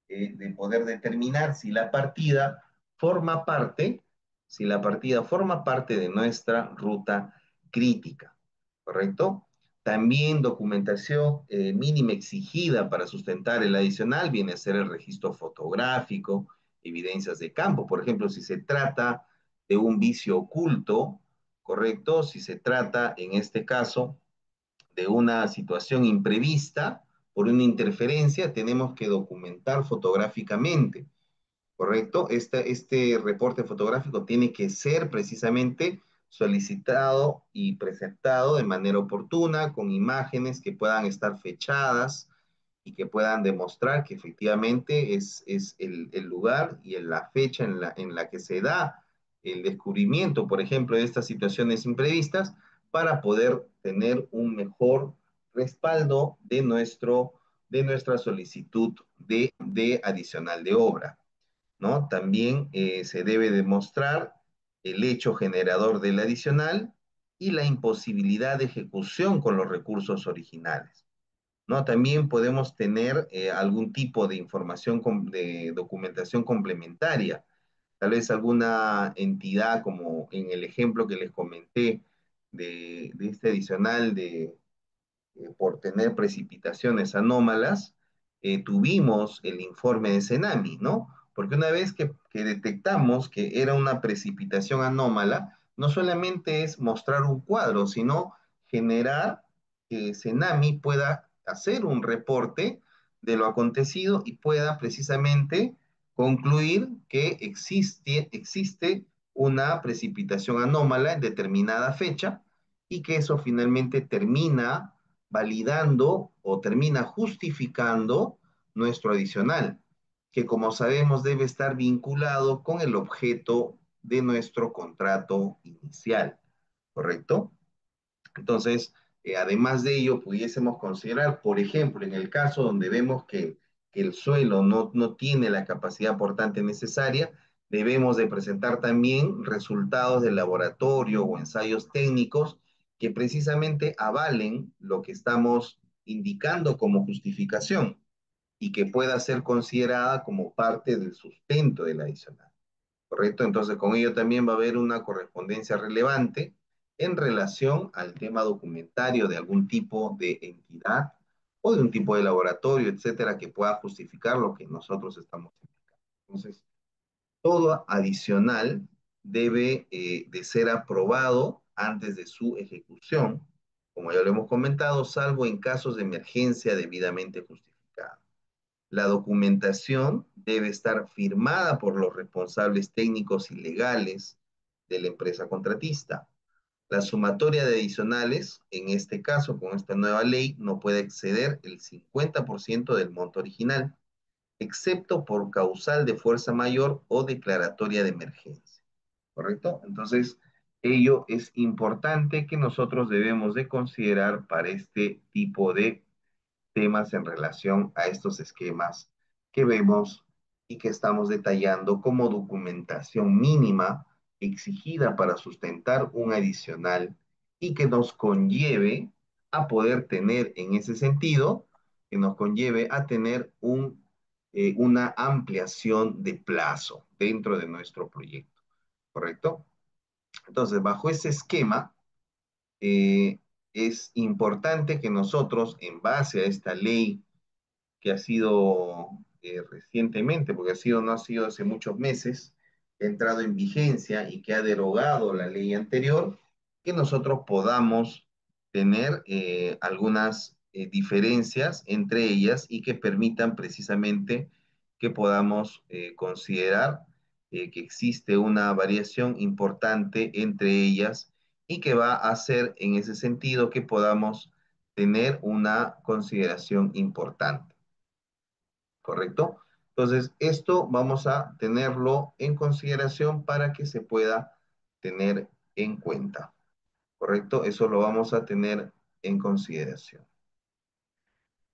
de poder determinar si la partida forma parte, si la partida forma parte de nuestra ruta crítica, ¿correcto? También documentación mínima exigida para sustentar el adicional viene a ser el registro fotográfico, evidencias de campo, por ejemplo, si se trata de un vicio oculto, ¿correcto? Si se trata, en este caso, de una situación imprevista por una interferencia, tenemos que documentar fotográficamente, ¿correcto? Este reporte fotográfico tiene que ser precisamente solicitado y presentado de manera oportuna, con imágenes que puedan estar fechadas y que puedan demostrar que efectivamente es el lugar y en la fecha en la que se da el descubrimiento, por ejemplo, de estas situaciones imprevistas, para poder tener un mejor respaldo de nuestra solicitud de adicional de obra, ¿no? También se debe demostrar el hecho generador del adicional y la imposibilidad de ejecución con los recursos originales, ¿no? También podemos tener algún tipo de información, de documentación complementaria, tal vez alguna entidad, como en el ejemplo que les comenté de este adicional por tener precipitaciones anómalas, tuvimos el informe de Cenami, ¿no? Porque una vez que detectamos que era una precipitación anómala, no solamente es mostrar un cuadro, sino generar que Cenami pueda hacer un reporte de lo acontecido y pueda precisamente concluir que existe una precipitación anómala en determinada fecha y que eso finalmente termina validando o termina justificando nuestro adicional, que como sabemos debe estar vinculado con el objeto de nuestro contrato inicial, ¿correcto? Entonces, además de ello, pudiésemos considerar, por ejemplo, en el caso donde vemos que el suelo no tiene la capacidad portante necesaria, debemos de presentar también resultados de laboratorio o ensayos técnicos que precisamente avalen lo que estamos indicando como justificación y que pueda ser considerada como parte del sustento del adicional. ¿Correcto? Entonces, con ello también va a haber una correspondencia relevante en relación al tema documentario de algún tipo de entidad o de un tipo de laboratorio, etcétera, que pueda justificar lo que nosotros estamos indicando. Entonces, todo adicional debe de ser aprobado antes de su ejecución, como ya lo hemos comentado, salvo en casos de emergencia debidamente justificada. La documentación debe estar firmada por los responsables técnicos y legales de la empresa contratista. La sumatoria de adicionales, en este caso, con esta nueva ley, no puede exceder el 50% del monto original, excepto por causal de fuerza mayor o declaratoria de emergencia. ¿Correcto? Entonces, ello es importante que nosotros debemos de considerar para este tipo de temas en relación a estos esquemas que vemos y que estamos detallando como documentación mínima exigida para sustentar un adicional y que nos conlleve a poder tener en ese sentido, que nos conlleve a tener una ampliación de plazo dentro de nuestro proyecto, ¿correcto? Entonces, bajo ese esquema, eh, es importante que nosotros, en base a esta ley que ha sido recientemente, porque no ha sido hace muchos meses, ha entrado en vigencia y que ha derogado la ley anterior, que nosotros podamos tener algunas diferencias entre ellas y que permitan precisamente que podamos considerar que existe una variación importante entre ellas y que va a hacer en ese sentido que podamos tener una consideración importante. ¿Correcto? Entonces, esto vamos a tenerlo en consideración para que se pueda tener en cuenta. ¿Correcto? Eso lo vamos a tener en consideración.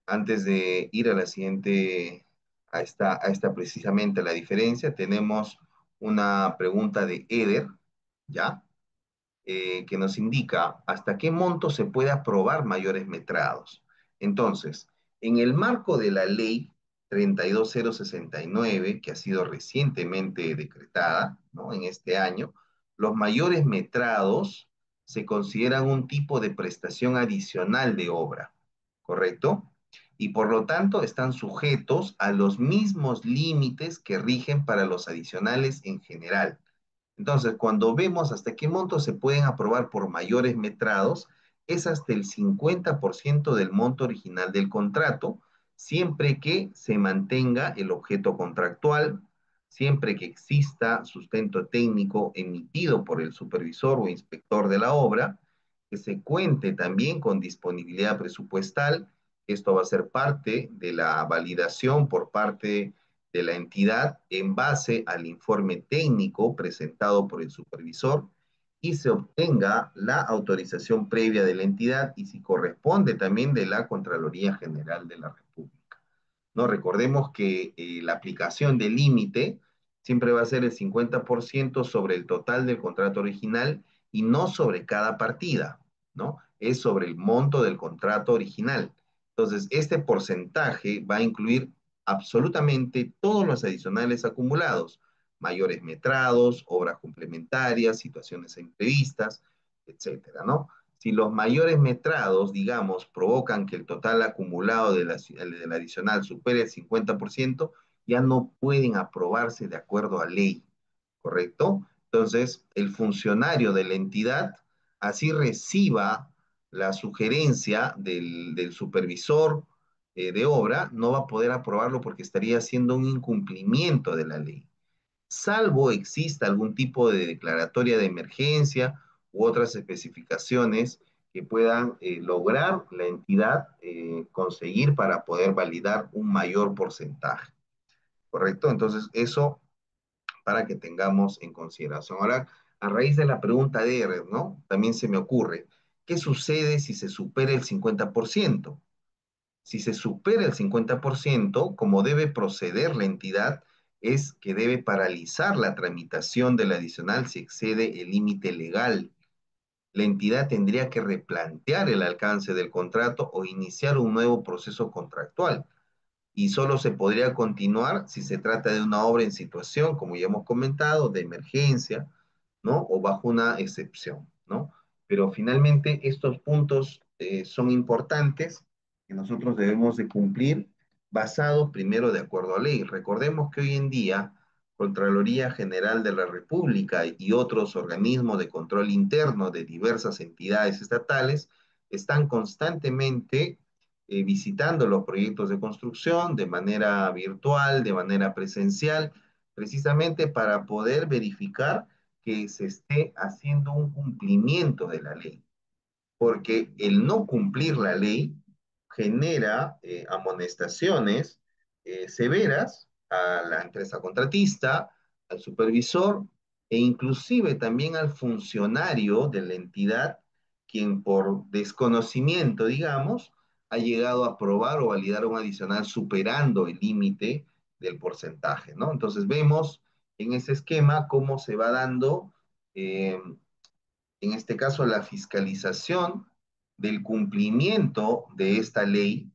Antes de ir a la siguiente, a esta precisamente la diferencia, tenemos una pregunta de Eder, ¿ya? Que nos indica hasta qué monto se puede aprobar mayores metrados. Entonces, en el marco de la ley 32069, que ha sido recientemente decretada, ¿no? En este año, los mayores metrados se consideran un tipo de prestación adicional de obra, ¿correcto? Y por lo tanto están sujetos a los mismos límites que rigen para los adicionales en general. Entonces, cuando vemos hasta qué monto se pueden aprobar por mayores metrados, es hasta el 50% del monto original del contrato, siempre que se mantenga el objeto contractual, siempre que exista sustento técnico emitido por el supervisor o inspector de la obra, que se cuente también con disponibilidad presupuestal. Esto va a ser parte de la validación por parte de la entidad en base al informe técnico presentado por el supervisor y se obtenga la autorización previa de la entidad y si corresponde también de la Contraloría General de la República. ¿No? Recordemos que la aplicación del límite siempre va a ser el 50% sobre el total del contrato original y no sobre cada partida, ¿no? Es sobre el monto del contrato original. Entonces, este porcentaje va a incluir absolutamente todos los adicionales acumulados, mayores metrados, obras complementarias, situaciones imprevistas, etcétera, ¿no? Si los mayores metrados, digamos, provocan que el total acumulado del adicional supere el 50%, ya no pueden aprobarse de acuerdo a ley, ¿correcto? Entonces, el funcionario de la entidad, así reciba la sugerencia del supervisor de obra, no va a poder aprobarlo porque estaría haciendo un incumplimiento de la ley salvo exista algún tipo de declaratoria de emergencia u otras especificaciones que puedan lograr la entidad conseguir para poder validar un mayor porcentaje, ¿correcto? Entonces, eso para que tengamos en consideración. Ahora, a raíz de la pregunta de Erer, ¿no? También se me ocurre, ¿qué sucede si se supera el 50%? Si se supera el 50%, como debe proceder la entidad, es que debe paralizar la tramitación del adicional si excede el límite legal. La entidad tendría que replantear el alcance del contrato o iniciar un nuevo proceso contractual y solo se podría continuar si se trata de una obra en situación, como ya hemos comentado, de emergencia, ¿no? O bajo una excepción, ¿no? Pero finalmente estos puntos son importantes que nosotros debemos de cumplir basados primero de acuerdo a ley. Recordemos que hoy en día Contraloría General de la República y otros organismos de control interno de diversas entidades estatales están constantemente visitando los proyectos de construcción de manera virtual, de manera presencial, precisamente para poder verificar que se esté haciendo un cumplimiento de la ley porque el no cumplir la ley genera amonestaciones severas a la empresa contratista, al supervisor e inclusive también al funcionario de la entidad, quien por desconocimiento, digamos, ha llegado a aprobar o validar un adicional superando el límite del porcentaje, ¿no? Entonces vemos en ese esquema cómo se va dando en este caso la fiscalización del cumplimiento de esta ley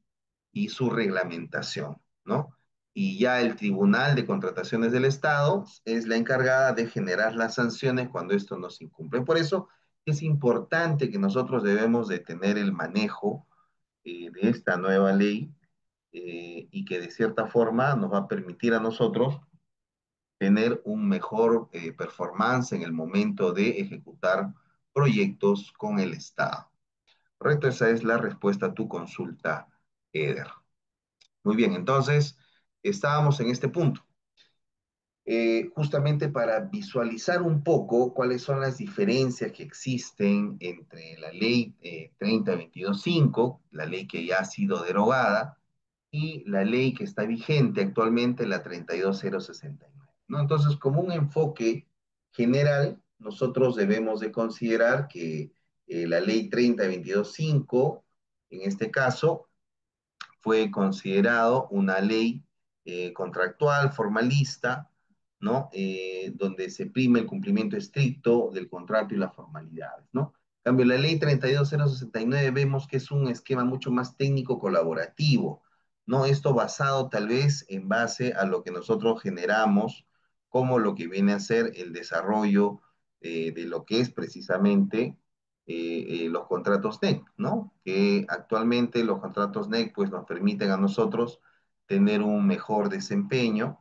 y su reglamentación, ¿no? Y ya el Tribunal de Contrataciones del Estado es la encargada de generar las sanciones cuando esto no se incumple. Por eso es importante que nosotros debemos de tener el manejo de esta nueva ley y que de cierta forma nos va a permitir a nosotros tener un mejor performance en el momento de ejecutar proyectos con el Estado. Correcto, esa es la respuesta a tu consulta, Eder. Muy bien, entonces estábamos en este punto. Justamente para visualizar un poco cuáles son las diferencias que existen entre la ley 3022.5, la ley que ya ha sido derogada, y la ley que está vigente actualmente, la 32069, ¿no? Entonces, como un enfoque general, nosotros debemos de considerar que la ley 3022.5, en este caso, fue considerado una ley contractual, formalista, ¿no? Donde se prima el cumplimiento estricto del contrato y las formalidades, ¿no? En cambio, la ley 32069 vemos que es un esquema mucho más técnico colaborativo, ¿no? Esto basado tal vez en base a lo que nosotros generamos como lo que viene a ser el desarrollo de lo que es precisamente los contratos NEC, ¿no? Que actualmente los contratos NEC pues nos permiten a nosotros tener un mejor desempeño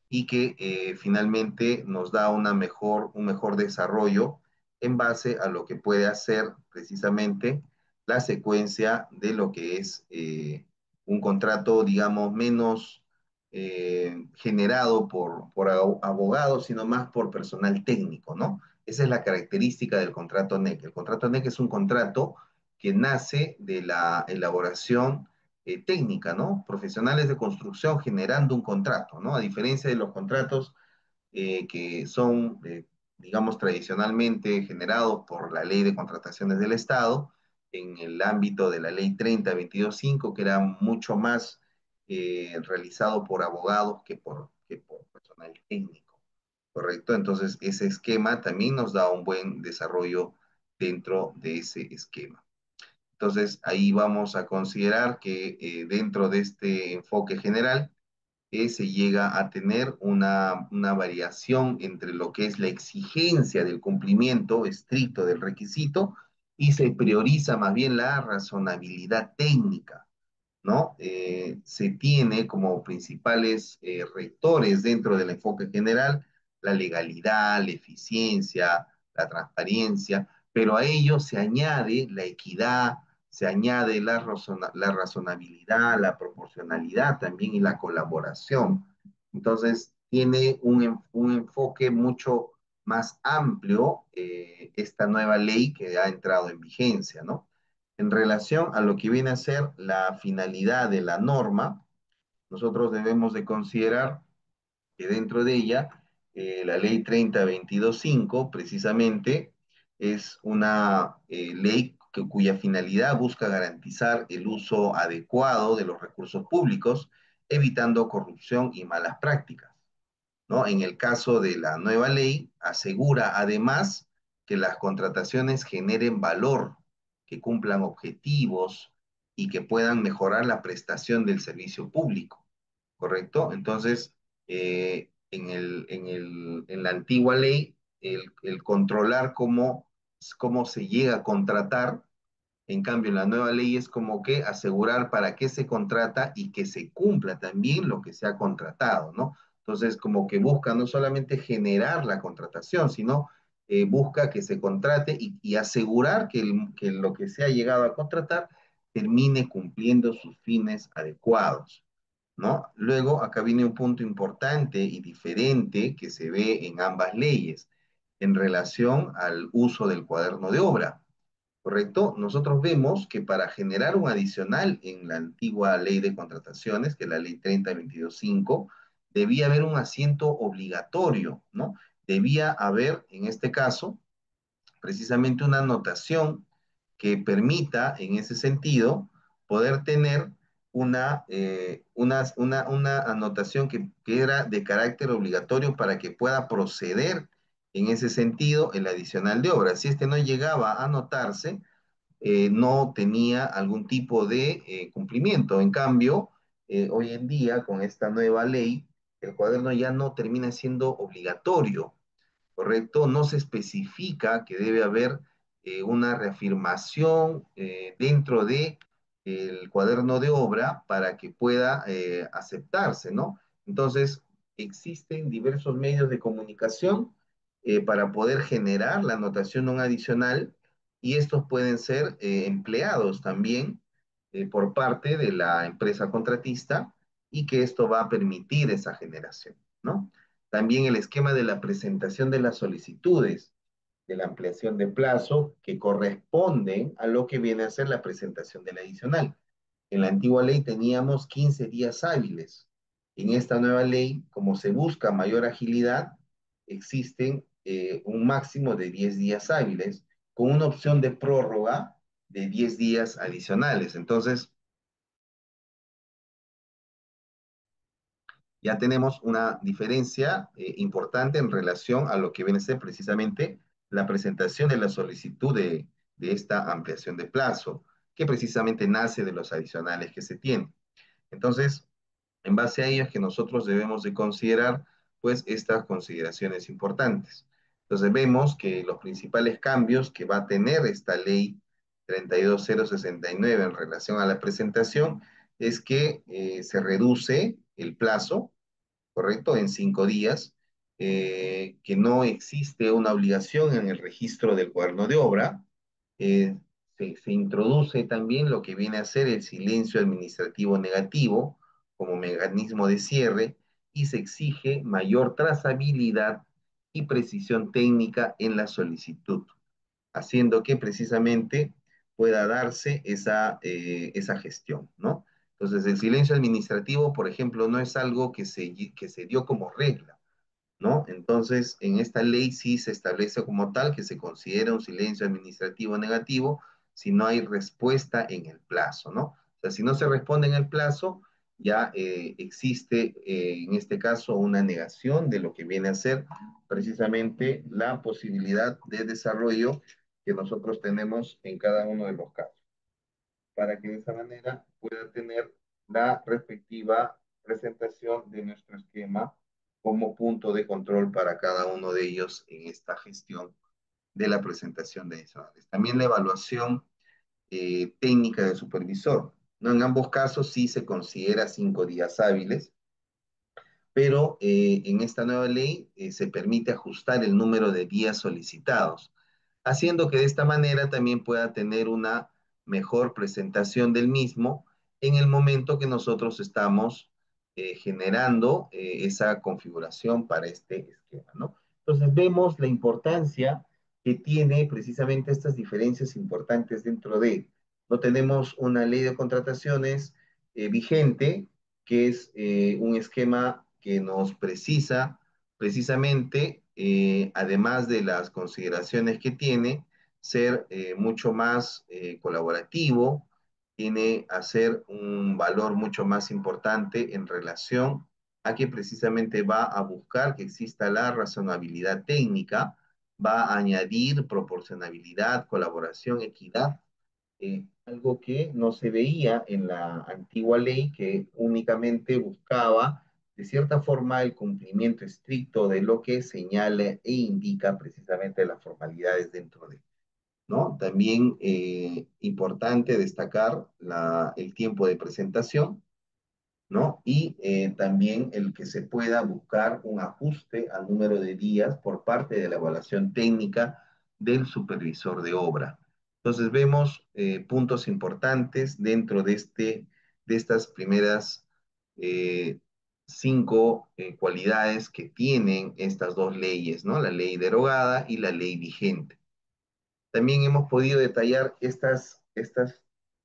y que finalmente nos da un mejor desarrollo en base a lo que puede hacer precisamente la secuencia de lo que es un contrato, digamos, menos generado por abogados, sino más por personal técnico, ¿no? Esa es la característica del contrato NEC. El contrato NEC es un contrato que nace de la elaboración técnica, ¿no? Profesionales de construcción generando un contrato, ¿no? A diferencia de los contratos que son, digamos, tradicionalmente generados por la Ley de Contrataciones del Estado, en el ámbito de la Ley 30-22-5, que era mucho más realizado por abogados que por personal técnico, ¿correcto? Entonces, ese esquema también nos da un buen desarrollo dentro de ese esquema. Entonces, ahí vamos a considerar que dentro de este enfoque general, se llega a tener una variación entre lo que es la exigencia del cumplimiento estricto del requisito y se prioriza más bien la razonabilidad técnica, ¿no? Se tiene como principales rectores dentro del enfoque general la legalidad, la eficiencia, la transparencia, pero a ello se añade la equidad, se añade la razonabilidad, la proporcionalidad también y la colaboración. Entonces, tiene un enfoque mucho más amplio esta nueva ley que ha entrado en vigencia, ¿no? En relación a lo que viene a ser la finalidad de la norma, nosotros debemos de considerar que dentro de ella, la ley 30-22-5 precisamente es una ley cuya finalidad busca garantizar el uso adecuado de los recursos públicos, evitando corrupción y malas prácticas, ¿no? En el caso de la nueva ley, asegura además que las contrataciones generen valor, que cumplan objetivos y que puedan mejorar la prestación del servicio público, ¿correcto? Entonces, en la antigua ley, el controlar cómo se llega a contratar, en cambio, en la nueva ley es como que asegurar para qué se contrata y que se cumpla también lo que se ha contratado, ¿no? Entonces, como que busca no solamente generar la contratación, sino busca que se contrate y asegurar que lo que se ha llegado a contratar termine cumpliendo sus fines adecuados, ¿no? Luego, acá viene un punto importante y diferente que se ve en ambas leyes en relación al uso del cuaderno de obra. ¿Correcto? Nosotros vemos que para generar un adicional en la antigua ley de contrataciones, que es la ley 30-22-5, debía haber un asiento obligatorio, ¿no? Debía haber, en este caso, precisamente una anotación que permita, en ese sentido, poder tener una anotación que era de carácter obligatorio para que pueda proceder en ese sentido el adicional de obra. Si este no llegaba a anotarse, no tenía algún tipo de cumplimiento. En cambio, hoy en día, con esta nueva ley, el cuaderno ya no termina siendo obligatorio, ¿correcto? No se especifica que debe haber una reafirmación dentro de el cuaderno de obra para que pueda aceptarse, ¿no? Entonces, existen diversos medios de comunicación para poder generar la anotación no adicional y estos pueden ser empleados también por parte de la empresa contratista y que esto va a permitir esa generación, ¿no? También el esquema de la presentación de las solicitudes de la ampliación de plazo que corresponden a lo que viene a ser la presentación del adicional. En la antigua ley teníamos 15 días hábiles. En esta nueva ley, como se busca mayor agilidad, existen un máximo de 10 días hábiles con una opción de prórroga de 10 días adicionales. Entonces, ya tenemos una diferencia importante en relación a lo que viene a ser precisamente la presentación de la solicitud de esta ampliación de plazo, que precisamente nace de los adicionales que se tienen. Entonces, en base a ello es que nosotros debemos de considerar, pues, estas consideraciones importantes. Entonces, vemos que los principales cambios que va a tener esta ley 32069 en relación a la presentación es que se reduce el plazo, ¿correcto? En 5 días, que no existe una obligación en el registro del cuaderno de obra. eh, se introduce también lo que viene a ser el silencio administrativo negativo como mecanismo de cierre y se exige mayor trazabilidad y precisión técnica en la solicitud, haciendo que precisamente pueda darse esa gestión, ¿no? Entonces, el silencio administrativo, por ejemplo, no es algo que se dio como regla, ¿no? Entonces, en esta ley sí se establece como tal que se considera un silencio administrativo negativo si no hay respuesta en el plazo, ¿no? O sea, si no se responde en el plazo, ya existe en este caso una negación de lo que viene a ser precisamente la posibilidad de desarrollo que nosotros tenemos en cada uno de los casos, para que de esa manera pueda tener la respectiva presentación de nuestro esquema como punto de control para cada uno de ellos en esta gestión de la presentación de adicionales. También la evaluación técnica del supervisor. ¿No? En ambos casos sí se considera 5 días hábiles, pero en esta nueva ley se permite ajustar el número de días solicitados, haciendo que de esta manera también pueda tener una mejor presentación del mismo en el momento que nosotros estamos generando esa configuración para este esquema, ¿no? Entonces vemos la importancia que tiene precisamente estas diferencias importantes dentro de, no tenemos una ley de contrataciones vigente, que es un esquema que nos precisa precisamente, además de las consideraciones que tiene, ser mucho más colaborativo, tiene a ser un valor mucho más importante en relación a que precisamente va a buscar que exista la razonabilidad técnica, va a añadir proporcionabilidad, colaboración, equidad, algo que no se veía en la antigua ley, que únicamente buscaba, de cierta forma, el cumplimiento estricto de lo que señala e indica precisamente las formalidades dentro de, ¿no? También importante destacar el tiempo de presentación, ¿no? Y también el que se pueda buscar un ajuste al número de días por parte de la evaluación técnica del supervisor de obra. Entonces vemos puntos importantes dentro de estas primeras eh, 5 cualidades que tienen estas dos leyes, ¿no? La ley derogada y la ley vigente. También hemos podido detallar estas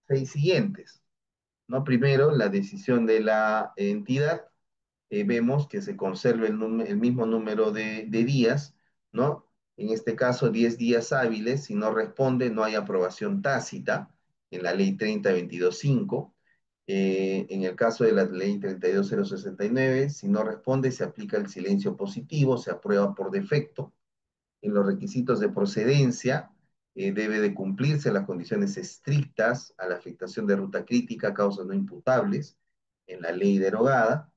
6 siguientes, ¿no? Primero, la decisión de la entidad, vemos que se conserva el mismo número de días, ¿no? En este caso, 10 días hábiles. Si no responde, no hay aprobación tácita en la ley 30.22.5. En el caso de la ley 32.069, si no responde, se aplica el silencio positivo, se aprueba por defecto. En los requisitos de procedencia, debe de cumplirse las condiciones estrictas a la afectación de ruta crítica, causas no imputables, en la ley derogada.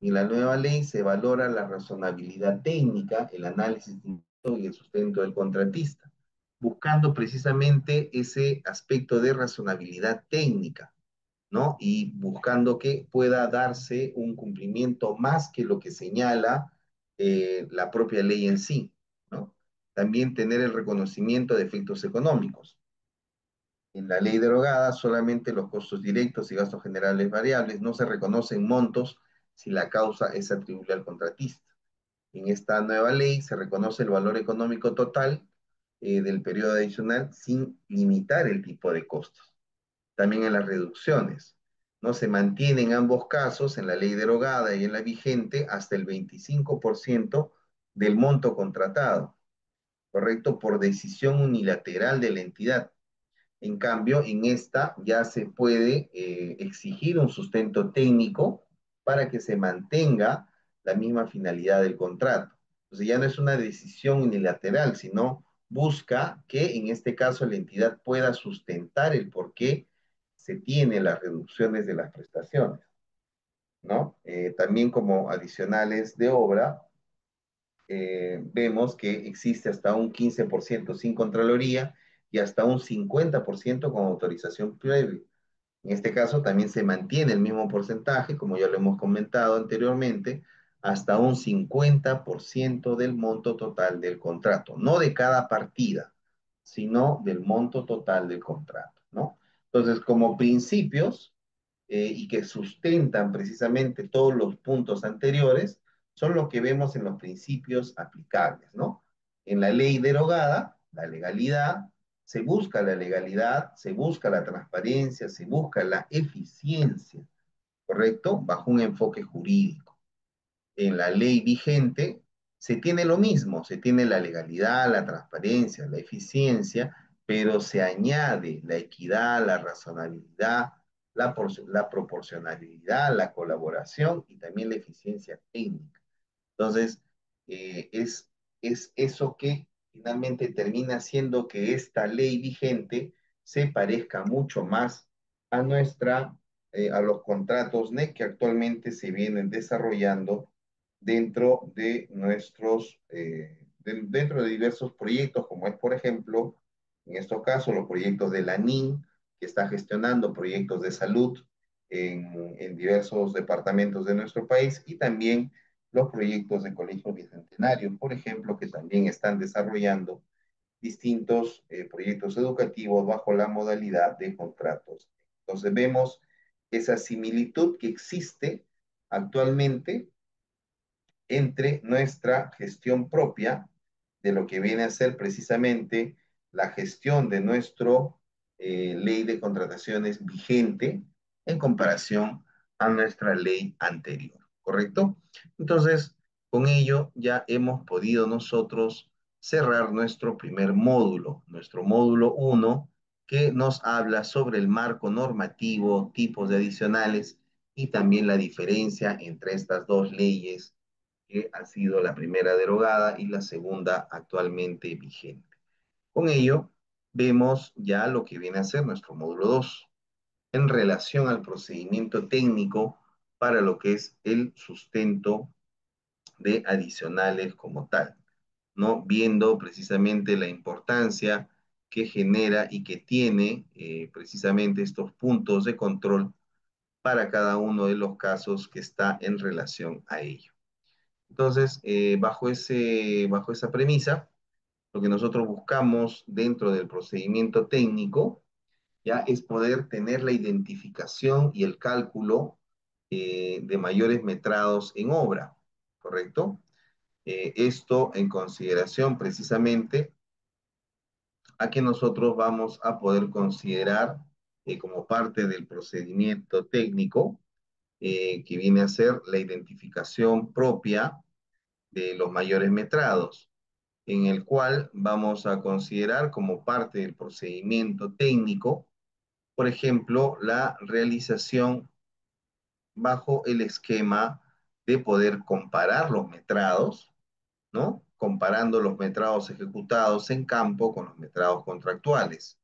En la nueva ley se valora la razonabilidad técnica, el análisis y el sustento del contratista, buscando precisamente ese aspecto de razonabilidad técnica, ¿no? Y buscando que pueda darse un cumplimiento más que lo que señala la propia ley en sí, ¿no? También tener el reconocimiento de efectos económicos. En la ley derogada, solamente los costos directos y gastos generales variables, no se reconocen montos si la causa es atribuible al contratista. En esta nueva ley se reconoce el valor económico total del periodo adicional sin limitar el tipo de costos. También en las reducciones. No se mantiene en ambos casos, en la ley derogada y en la vigente, hasta el 25% del monto contratado, ¿correcto? Por decisión unilateral de la entidad. En cambio, en esta ya se puede exigir un sustento técnico para que se mantenga la misma finalidad del contrato. Entonces ya no es una decisión unilateral, sino busca que en este caso la entidad pueda sustentar el por qué se tienen las reducciones de las prestaciones, ¿no? También como adicionales de obra, vemos que existe hasta un 15% sin Contraloría y hasta un 50% con autorización previa. En este caso también se mantiene el mismo porcentaje, como ya lo hemos comentado anteriormente, hasta un 50% del monto total del contrato, no de cada partida, sino del monto total del contrato, ¿no? Entonces, como principios, y que sustentan precisamente todos los puntos anteriores, son lo que vemos en los principios aplicables, ¿no? En la ley derogada, la legalidad, se busca la legalidad, se busca la transparencia, se busca la eficiencia, ¿correcto? Bajo un enfoque jurídico. En la ley vigente se tiene lo mismo, se tiene la legalidad, la transparencia, la eficiencia, pero se añade la equidad, la razonabilidad, la proporcionalidad, la colaboración y también la eficiencia técnica. Entonces, es, es eso que finalmente termina haciendo que esta ley vigente se parezca mucho más a a los contratos NEC que actualmente se vienen desarrollando dentro de dentro de diversos proyectos, como es, por ejemplo, en estos casos, los proyectos de la NIN, que está gestionando proyectos de salud en diversos departamentos de nuestro país, y también los proyectos de Colegio Bicentenario, por ejemplo, que también están desarrollando distintos proyectos educativos bajo la modalidad de contratos. Entonces vemos esa similitud que existe actualmente entre nuestra gestión propia de lo que viene a ser precisamente la gestión de nuestro ley de contrataciones vigente en comparación a nuestra ley anterior, ¿correcto? Entonces, con ello ya hemos podido nosotros cerrar nuestro primer módulo, nuestro módulo uno, que nos habla sobre el marco normativo, tipos de adicionales y también la diferencia entre estas dos leyes que ha sido la primera derogada y la segunda actualmente vigente. Con ello, vemos ya lo que viene a ser nuestro módulo 2 en relación al procedimiento técnico para lo que es el sustento de adicionales como tal, ¿no? Viendo precisamente la importancia que genera y que tiene precisamente estos puntos de control para cada uno de los casos que está en relación a ello. Entonces, bajo esa premisa, lo que nosotros buscamos dentro del procedimiento técnico ya es poder tener la identificación y el cálculo de mayores metrados en obra, ¿correcto? Esto en consideración precisamente a que nosotros vamos a poder considerar como parte del procedimiento técnico que viene a ser la identificación propia de los mayores metrados, en el cual vamos a considerar como parte del procedimiento técnico, por ejemplo, la realización bajo el esquema de poder comparar los metrados, ¿no? Comparando los metrados ejecutados en campo con los metrados contractuales,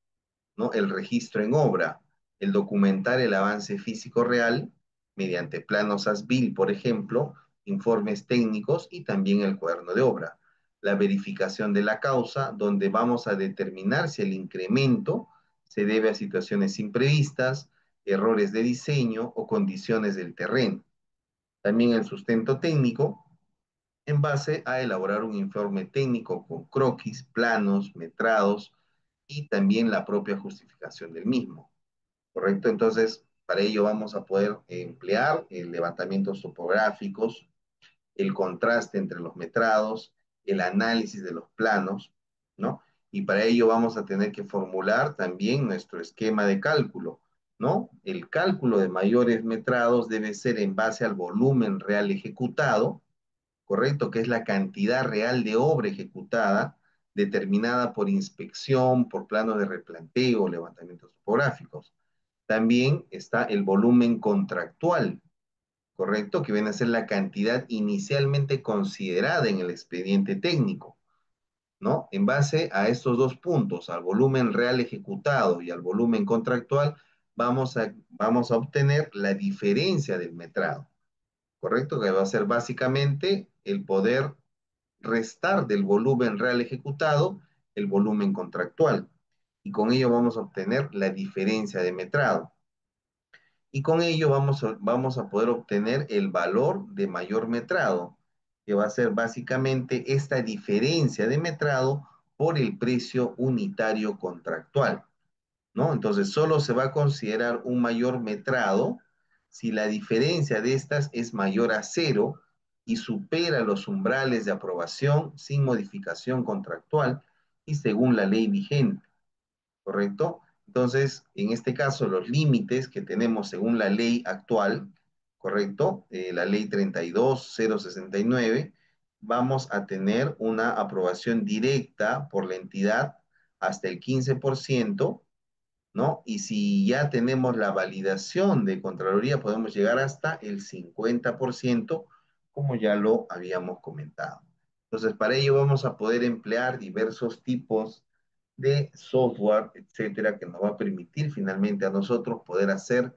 ¿no? El registro en obra, el documentar el avance físico real mediante planos ASBIL, por ejemplo, informes técnicos y también el cuaderno de obra. La verificación de la causa, donde vamos a determinar si el incremento se debe a situaciones imprevistas, errores de diseño o condiciones del terreno. También el sustento técnico, en base a elaborar un informe técnico con croquis, planos, metrados y también la propia justificación del mismo. ¿Correcto? Entonces, para ello vamos a poder emplear levantamientos topográficos, el contraste entre los metrados, el análisis de los planos, ¿no? Y para ello vamos a tener que formular también nuestro esquema de cálculo, ¿no? El cálculo de mayores metrados debe ser en base al volumen real ejecutado, ¿correcto? Que es la cantidad real de obra ejecutada determinada por inspección, por planos de replanteo, levantamientos topográficos. También está el volumen contractual, ¿correcto? Que viene a ser la cantidad inicialmente considerada en el expediente técnico. ¿no? En base a estos dos puntos, al volumen real ejecutado y al volumen contractual, vamos a obtener la diferencia del metrado, ¿correcto? Que va a ser básicamente el poder restar del volumen real ejecutado el volumen contractual. Y con ello vamos a obtener la diferencia de metrado. Y con ello vamos a poder obtener el valor de mayor metrado, que va a ser básicamente esta diferencia de metrado por el precio unitario contractual, ¿no? Entonces, solo se va a considerar un mayor metrado si la diferencia de estas es mayor a cero y supera los umbrales de aprobación sin modificación contractual y según la ley vigente. ¿Correcto? Entonces, en este caso, los límites que tenemos según la ley actual, ¿correcto? La ley 32069, vamos a tener una aprobación directa por la entidad hasta el 15%, ¿no? Y si ya tenemos la validación de Contraloría, podemos llegar hasta el 50%, como ya lo habíamos comentado. Entonces, para ello vamos a poder emplear diversos tipos de software, etcétera, que nos va a permitir finalmente a nosotros poder hacer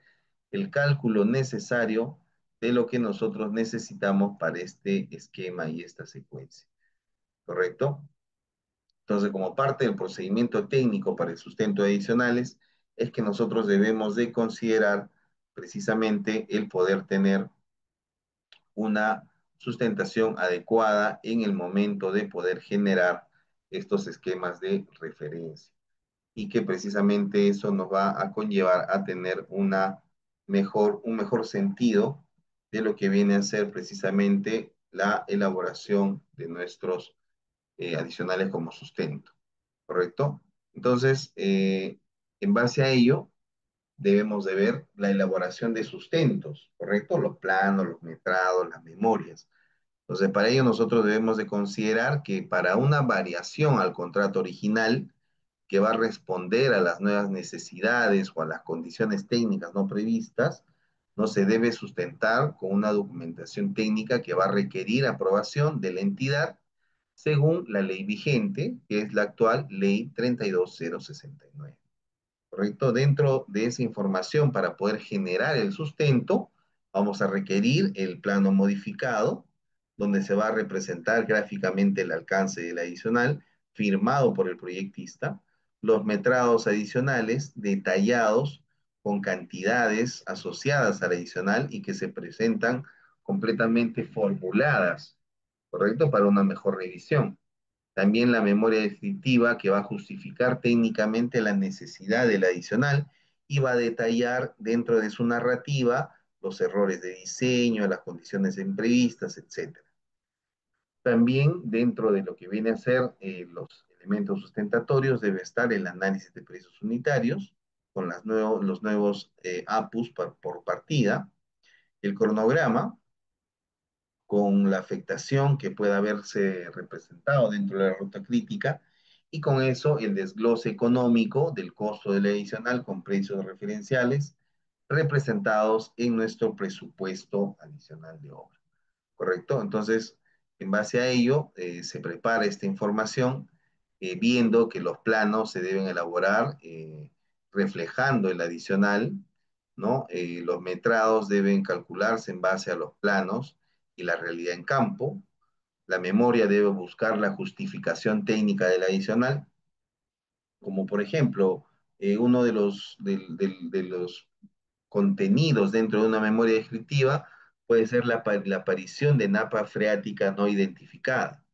el cálculo necesario de lo que nosotros necesitamos para este esquema y esta secuencia. ¿Correcto? Entonces, como parte del procedimiento técnico para el sustento de adicionales, es que nosotros debemos de considerar precisamente el poder tener una sustentación adecuada en el momento de poder generar estos esquemas de referencia y que precisamente eso nos va a conllevar a tener un mejor sentido de lo que viene a ser precisamente la elaboración de nuestros adicionales como sustento. ¿Correcto? Entonces, en base a ello, debemos de ver la elaboración de sustentos, ¿correcto? Los planos, los metrados, las memorias. Entonces, para ello nosotros debemos de considerar que para una variación al contrato original, que va a responder a las nuevas necesidades o a las condiciones técnicas no previstas, no se debe sustentar con una documentación técnica que va a requerir aprobación de la entidad según la ley vigente, que es la actual ley 32069. ¿Correcto? Dentro de esa información, para poder generar el sustento, vamos a requerir el plano modificado, donde se va a representar gráficamente el alcance del adicional, firmado por el proyectista, los metrados adicionales detallados con cantidades asociadas al adicional y que se presentan completamente formuladas, ¿correcto? Para una mejor revisión. También la memoria descriptiva que va a justificar técnicamente la necesidad del adicional y va a detallar dentro de su narrativa los errores de diseño, las condiciones imprevistas, etcétera. También dentro de lo que viene a ser los elementos sustentatorios debe estar el análisis de precios unitarios con los nuevos APUs por partida, el cronograma, con la afectación que pueda haberse representado dentro de la ruta crítica y con eso el desglose económico del costo del adicional con precios referenciales representados en nuestro presupuesto adicional de obra. ¿Correcto? Entonces, en base a ello, se prepara esta información viendo que los planos se deben elaborar reflejando el adicional, ¿no? Los metrados deben calcularse en base a los planos y la realidad en campo. La memoria debe buscar la justificación técnica del adicional, como por ejemplo, uno de los contenidos dentro de una memoria descriptiva puede ser la aparición de napa freática no identificada,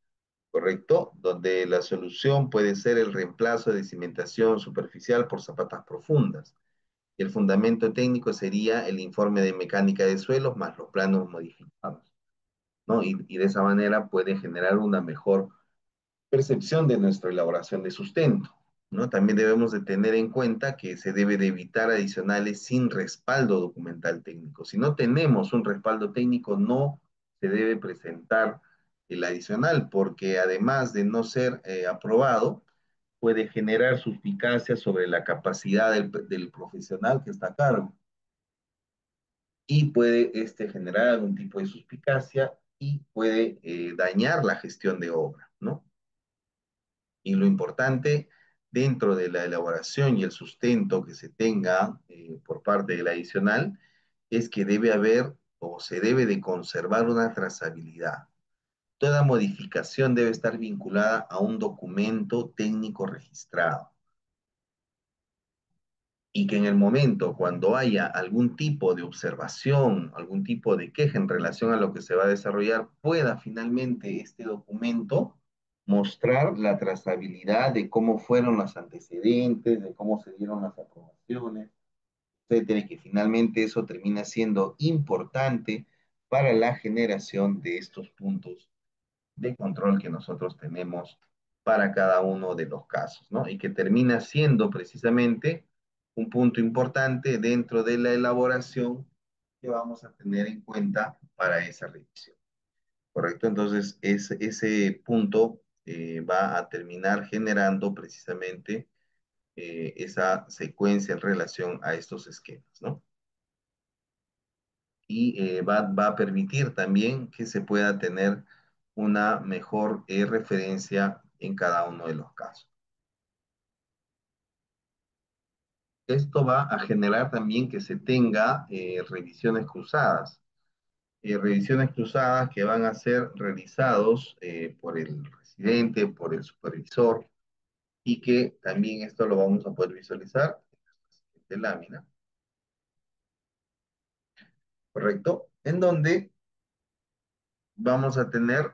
¿correcto? Donde la solución puede ser el reemplazo de cimentación superficial por zapatas profundas. El fundamento técnico sería el informe de mecánica de suelos más los planos modificados, ¿no? Y de esa manera puede generar una mejor percepción de nuestra elaboración de sustento, ¿no? También debemos de tener en cuenta que se debe de evitar adicionales sin respaldo documental técnico. Si no tenemos un respaldo técnico, no se debe presentar el adicional, porque además de no ser aprobado, puede generar suspicacia sobre la capacidad del profesional que está a cargo y puede generar algún tipo de suspicacia y puede dañar la gestión de obra, ¿no? Y lo importante dentro de la elaboración y el sustento que se tenga por parte del adicional es que debe haber o se debe de conservar una trazabilidad. Toda modificación debe estar vinculada a un documento técnico registrado y que en el momento cuando haya algún tipo de observación, algún tipo de queja en relación a lo que se va a desarrollar, pueda finalmente este documento mostrar la trazabilidad de cómo fueron los antecedentes, de cómo se dieron las aprobaciones, etcétera, y que finalmente eso termina siendo importante para la generación de estos puntos de control que nosotros tenemos para cada uno de los casos, ¿no? Y que termina siendo precisamente un punto importante dentro de la elaboración que vamos a tener en cuenta para esa revisión, ¿correcto? Entonces, ese punto va a terminar generando precisamente esa secuencia en relación a estos esquemas, ¿no? Y va a permitir también que se pueda tener una mejor referencia en cada uno de los casos. Esto va a generar también que se tenga revisiones cruzadas que van a ser realizados por el residente, por el supervisor, y que también esto lo vamos a poder visualizar en la siguiente lámina, ¿correcto? En donde vamos a tener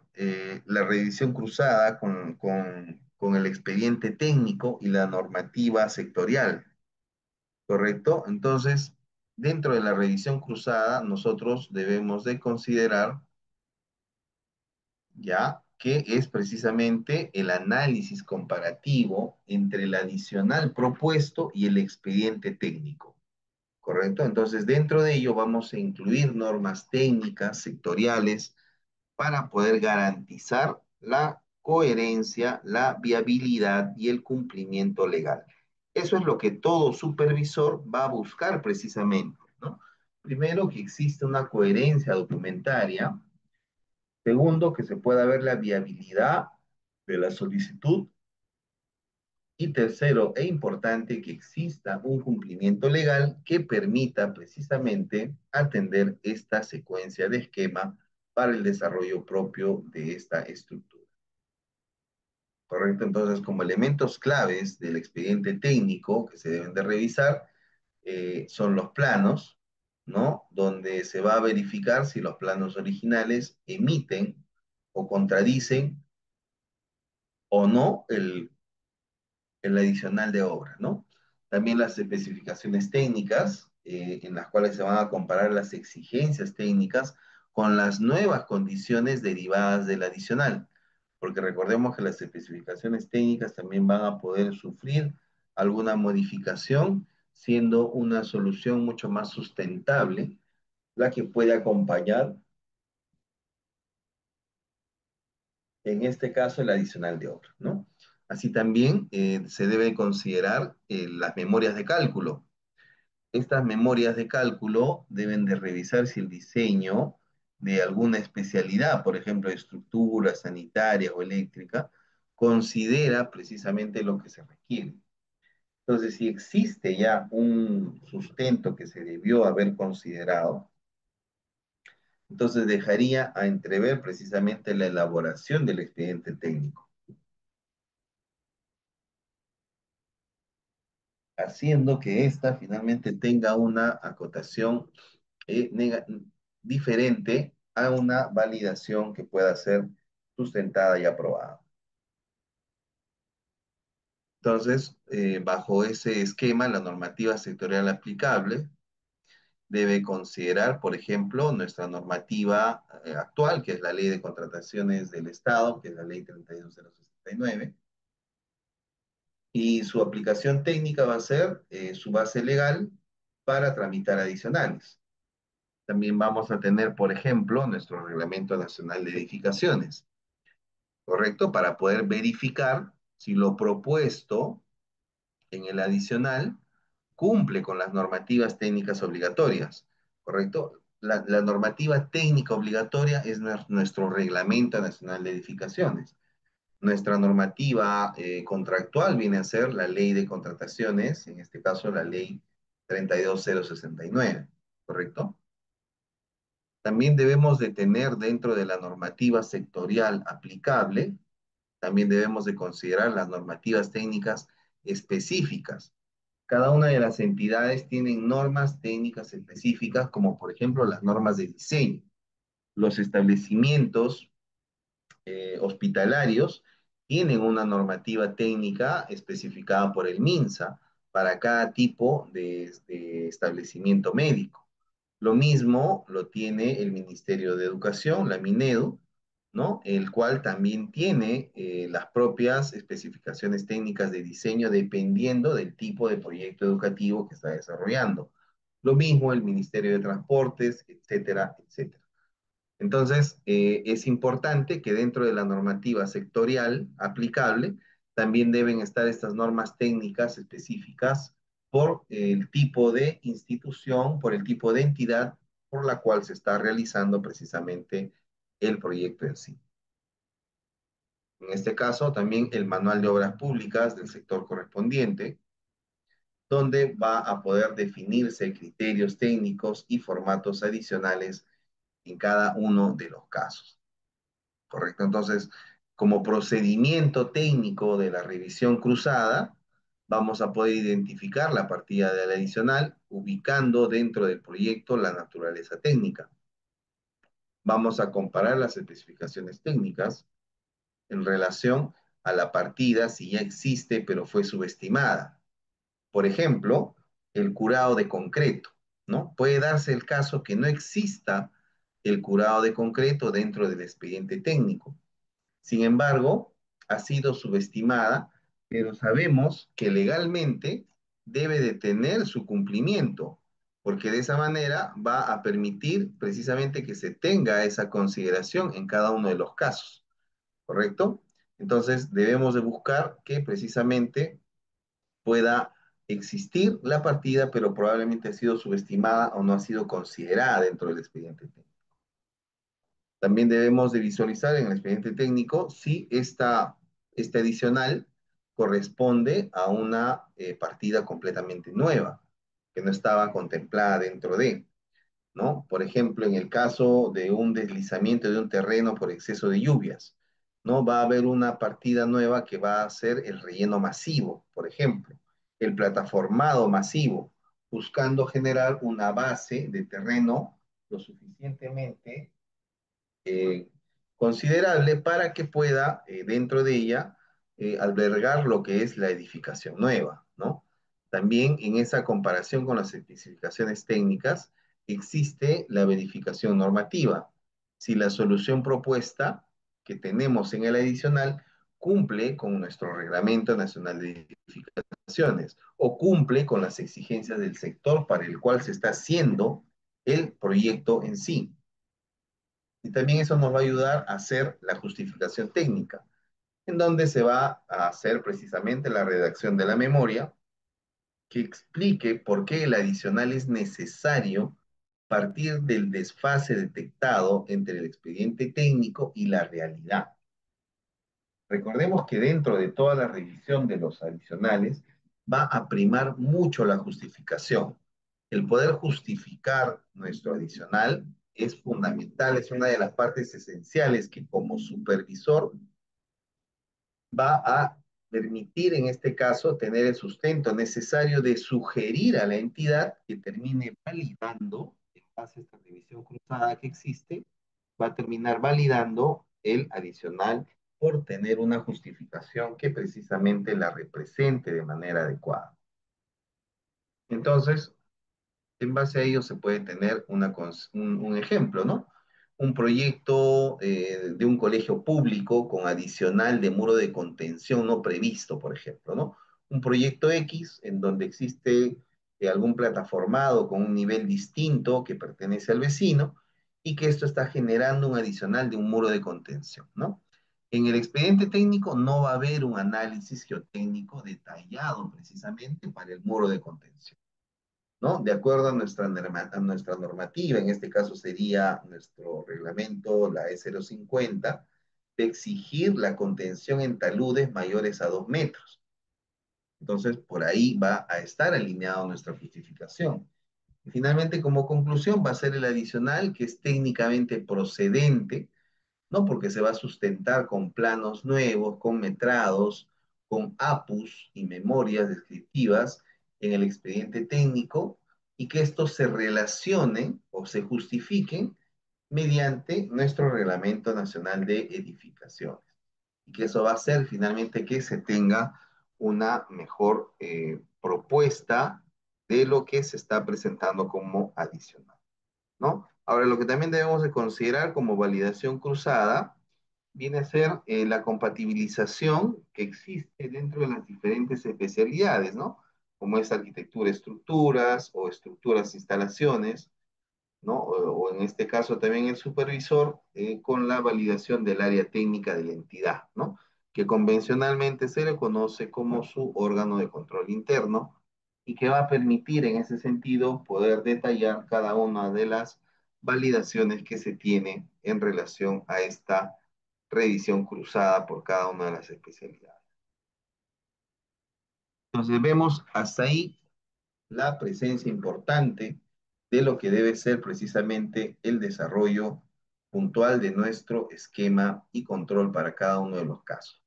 la revisión cruzada con el expediente técnico y la normativa sectorial, ¿correcto? Entonces, dentro de la revisión cruzada, nosotros debemos de considerar ya que es precisamente el análisis comparativo entre el adicional propuesto y el expediente técnico, ¿correcto? Entonces, dentro de ello vamos a incluir normas técnicas sectoriales para poder garantizar la coherencia, la viabilidad y el cumplimiento legal. Eso es lo que todo supervisor va a buscar precisamente, ¿no? Primero, que existe una coherencia documentaria. Segundo, que se pueda ver la viabilidad de la solicitud. Y tercero, e importante, que exista un cumplimiento legal que permita precisamente atender esta secuencia de esquema para el desarrollo propio de esta estructura. ¿Correcto? Entonces, como elementos claves del expediente técnico que se deben de revisar, son los planos, ¿no? Donde se va a verificar si los planos originales emiten o contradicen o no el adicional de obra, ¿no? También las especificaciones técnicas, en las cuales se van a comparar las exigencias técnicas con las nuevas condiciones derivadas del adicional, porque recordemos que las especificaciones técnicas también van a poder sufrir alguna modificación, siendo una solución mucho más sustentable la que puede acompañar, en este caso, el adicional de obra, ¿no? Así también se debe considerar las memorias de cálculo. Estas memorias de cálculo deben de revisar si el diseño de alguna especialidad, por ejemplo, de estructura sanitaria o eléctrica, considera precisamente lo que se requiere. Entonces, si existe ya un sustento que se debió haber considerado, entonces dejaría a entrever precisamente la elaboración del expediente técnico, haciendo que ésta finalmente tenga una acotación eh, nega- diferente a una validación que pueda ser sustentada y aprobada. Entonces, bajo ese esquema, la normativa sectorial aplicable debe considerar, por ejemplo, nuestra normativa actual, que es la Ley de Contrataciones del Estado, que es la Ley 31069, y su aplicación técnica va a ser su base legal para tramitar adicionales. También vamos a tener, por ejemplo, nuestro Reglamento Nacional de Edificaciones, ¿correcto? Para poder verificar si lo propuesto en el adicional cumple con las normativas técnicas obligatorias, ¿correcto? La normativa técnica obligatoria es nuestro Reglamento Nacional de Edificaciones. Nuestra normativa contractual viene a ser la ley de contrataciones, en este caso la ley 32069, ¿correcto? También debemos de tener dentro de la normativa sectorial aplicable, también debemos de considerar las normativas técnicas específicas. Cada una de las entidades tienen normas técnicas específicas, como por ejemplo las normas de diseño. Los establecimientos hospitalarios tienen una normativa técnica especificada por el MINSA para cada tipo de establecimiento médico. Lo mismo lo tiene el Ministerio de Educación, la Minedu, ¿no? El cual también tiene las propias especificaciones técnicas de diseño dependiendo del tipo de proyecto educativo que está desarrollando. Lo mismo el Ministerio de Transportes, etcétera, etcétera. Entonces, es importante que dentro de la normativa sectorial aplicable también deben estar estas normas técnicas específicas por el tipo de institución, por el tipo de entidad por la cual se está realizando precisamente el proyecto en sí. En este caso, también el manual de obras públicas del sector correspondiente, donde va a poder definirse criterios técnicos y formatos adicionales en cada uno de los casos. ¿Correcto? Entonces, como procedimiento técnico de la revisión cruzada, vamos a poder identificar la partida del adicional ubicando dentro del proyecto la naturaleza técnica. Vamos a comparar las especificaciones técnicas en relación a la partida si ya existe pero fue subestimada. Por ejemplo, el curado de concreto, ¿no? Puede darse el caso que no exista el curado de concreto dentro del expediente técnico. Sin embargo, ha sido subestimada, pero sabemos que legalmente debe de tener su cumplimiento, porque de esa manera va a permitir precisamente que se tenga esa consideración en cada uno de los casos, ¿correcto? Entonces, debemos de buscar que precisamente pueda existir la partida, pero probablemente ha sido subestimada o no ha sido considerada dentro del expediente técnico. También debemos de visualizar en el expediente técnico si este adicional corresponde a una partida completamente nueva, que no estaba contemplada dentro de, ¿no? Por ejemplo, en el caso de un deslizamiento de un terreno por exceso de lluvias, ¿no? Va a haber una partida nueva que va a ser el relleno masivo, por ejemplo, el plataformado masivo, buscando generar una base de terreno lo suficientemente eh, considerable para que pueda dentro de ella albergar lo que es la edificación nueva, ¿no? También en esa comparación con las especificaciones técnicas existe la verificación normativa. Si la solución propuesta que tenemos en el adicional cumple con nuestro Reglamento Nacional de Edificaciones o cumple con las exigencias del sector para el cual se está haciendo el proyecto en sí. Y también eso nos va a ayudar a hacer la justificación técnica, en donde se va a hacer precisamente la redacción de la memoria que explique por qué el adicional es necesario partir del desfase detectado entre el expediente técnico y la realidad. Recordemos que dentro de toda la revisión de los adicionales va a primar mucho la justificación. El poder justificar nuestro adicional es fundamental, es una de las partes esenciales que como supervisor va a permitir en este caso tener el sustento necesario de sugerir a la entidad que termine validando, en base a esta revisión cruzada que existe, va a terminar validando el adicional por tener una justificación que precisamente la represente de manera adecuada. Entonces, en base a ello se puede tener un ejemplo, ¿no? Un proyecto de un colegio público con adicional de muro de contención no previsto, por ejemplo, ¿no? Un proyecto X en donde existe algún plataformado con un nivel distinto que pertenece al vecino y que esto está generando un adicional de un muro de contención, ¿no? En el expediente técnico no va a haber un análisis geotécnico detallado precisamente para el muro de contención. ¿No? De acuerdo a nuestra normativa, en este caso sería nuestro reglamento, la E050, de exigir la contención en taludes mayores a 2 metros. Entonces, por ahí va a estar alineado nuestra justificación. Y finalmente, como conclusión, va a ser el adicional que es técnicamente procedente, ¿no? Porque se va a sustentar con planos nuevos, con metrados, con APUs y memorias descriptivas en el expediente técnico y que estos se relacionen o se justifiquen mediante nuestro Reglamento Nacional de Edificaciones. Y que eso va a hacer finalmente que se tenga una mejor propuesta de lo que se está presentando como adicional, ¿no? Ahora, lo que también debemos de considerar como validación cruzada viene a ser la compatibilización que existe dentro de las diferentes especialidades, ¿no? Como es arquitectura, estructuras o estructuras, instalaciones, ¿no? O en este caso también el supervisor con la validación del área técnica de la entidad, ¿no? Que convencionalmente se le conoce como su órgano de control interno y que va a permitir en ese sentido poder detallar cada una de las validaciones que se tiene en relación a esta revisión cruzada por cada una de las especialidades. Entonces vemos hasta ahí la presencia importante de lo que debe ser precisamente el desarrollo puntual de nuestro esquema y control para cada uno de los casos,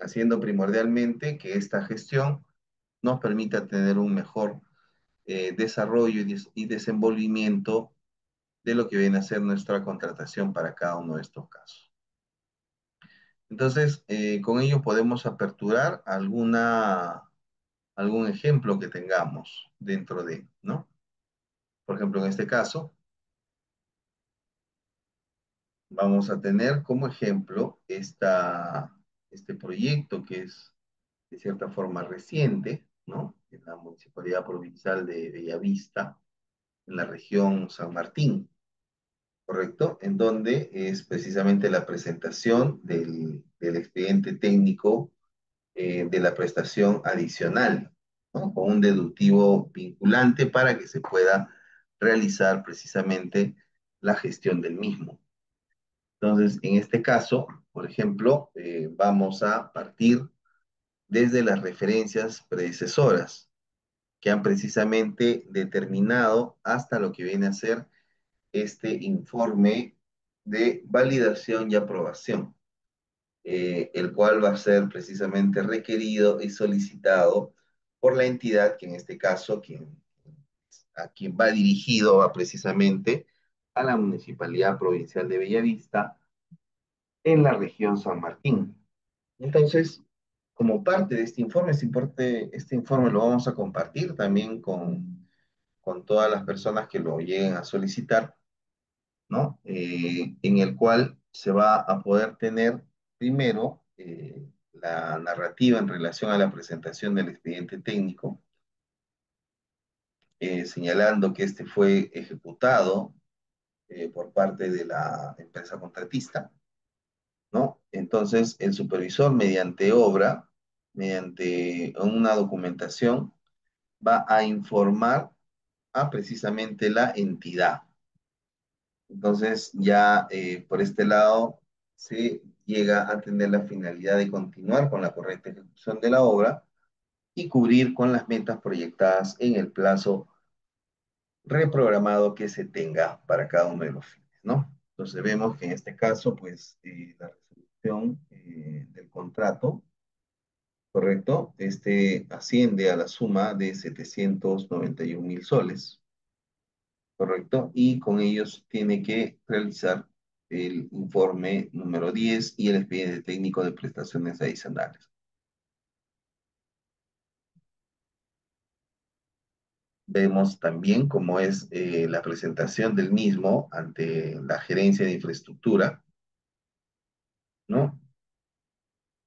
haciendo primordialmente que esta gestión nos permita tener un mejor desarrollo y desenvolvimiento de lo que viene a ser nuestra contratación para cada uno de estos casos. Entonces, con ello podemos aperturar algún ejemplo que tengamos dentro de, ¿no? Por ejemplo, en este caso, vamos a tener como ejemplo este proyecto que es de cierta forma reciente, ¿no? En la Municipalidad Provincial de Bellavista, en la región San Martín, ¿correcto? En donde es precisamente la presentación del expediente técnico de la prestación adicional, ¿no? Con un deductivo vinculante para que se pueda realizar precisamente la gestión del mismo. Entonces, en este caso, por ejemplo, vamos a partir desde las referencias predecesoras que han precisamente determinado hasta lo que viene a ser este informe de validación y aprobación, el cual va a ser precisamente requerido y solicitado por la entidad que en este caso, a quien va dirigido va precisamente a la Municipalidad Provincial de Bellavista en la región San Martín. Entonces, como parte de este informe lo vamos a compartir también con todas las personas que lo lleguen a solicitar, ¿no? En el cual se va a poder tener primero la narrativa en relación a la presentación del expediente técnico, señalando que este fue ejecutado por parte de la empresa contratista, ¿no? Entonces, el supervisor, mediante una documentación, va a informar a precisamente la entidad. Entonces, ya por este lado se llega a tener la finalidad de continuar con la correcta ejecución de la obra y cubrir con las metas proyectadas en el plazo reprogramado que se tenga para cada uno de los fines, ¿no? Entonces vemos que en este caso, pues, la resolución del contrato, ¿correcto? Este asciende a la suma de 791.000 soles, ¿correcto? Y con ellos tiene que realizar el informe número 10 y el expediente técnico de prestaciones adicionales. Vemos también cómo es la presentación del mismo ante la gerencia de infraestructura, ¿no?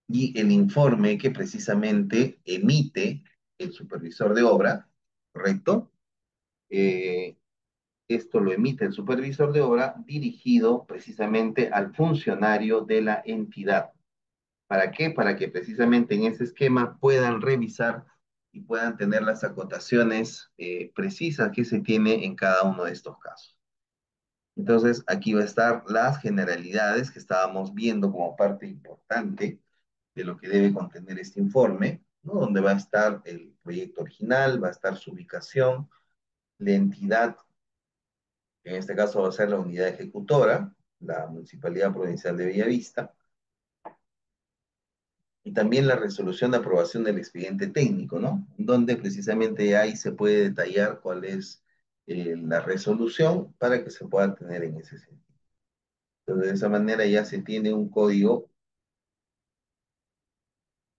Y el informe que precisamente emite el supervisor de obra, ¿correcto? Eh, Esto lo emite el supervisor de obra dirigido precisamente al funcionario de la entidad. ¿Para qué? Para que precisamente en ese esquema puedan revisar y puedan tener las acotaciones precisas que se tiene en cada uno de estos casos. Entonces, aquí va a estar las generalidades que estábamos viendo como parte importante de lo que debe contener este informe, ¿no? Donde va a estar el proyecto original, va a estar su ubicación, la entidad, que en este caso va a ser la unidad ejecutora, la Municipalidad Provincial de Bellavista, y también la resolución de aprobación del expediente técnico, ¿no? Donde precisamente ahí se puede detallar cuál es la resolución para que se pueda tener en ese sentido. Entonces, de esa manera ya se tiene un código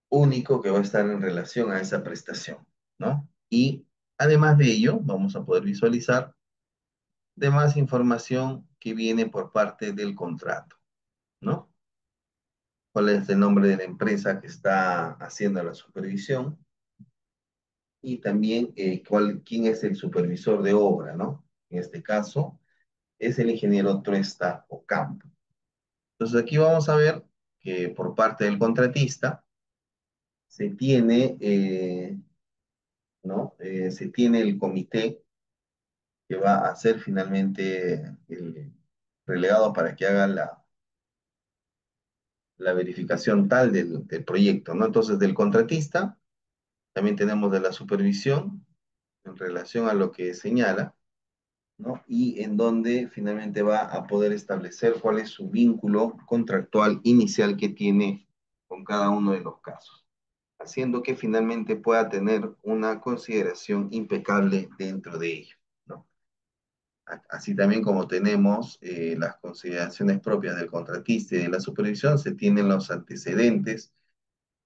único que va a estar en relación a esa prestación, ¿no? Y además de ello, vamos a poder visualizar demás información que viene por parte del contrato, ¿no? ¿Cuál es el nombre de la empresa que está haciendo la supervisión? Y también quién es el supervisor de obra, ¿no? En este caso, es el ingeniero Truesta Ocampo. Entonces aquí vamos a ver que por parte del contratista se tiene, ¿no? Se tiene el comité que va a ser finalmente el relegado para que haga la verificación tal del proyecto, ¿no? Entonces, del contratista, también tenemos de la supervisión en relación a lo que señala, ¿no? Y en donde finalmente va a poder establecer cuál es su vínculo contractual inicial que tiene con cada uno de los casos, haciendo que finalmente pueda tener una consideración impecable dentro de ello, ¿no? Así también como tenemos las consideraciones propias del contratista y de la supervisión, se tienen los antecedentes,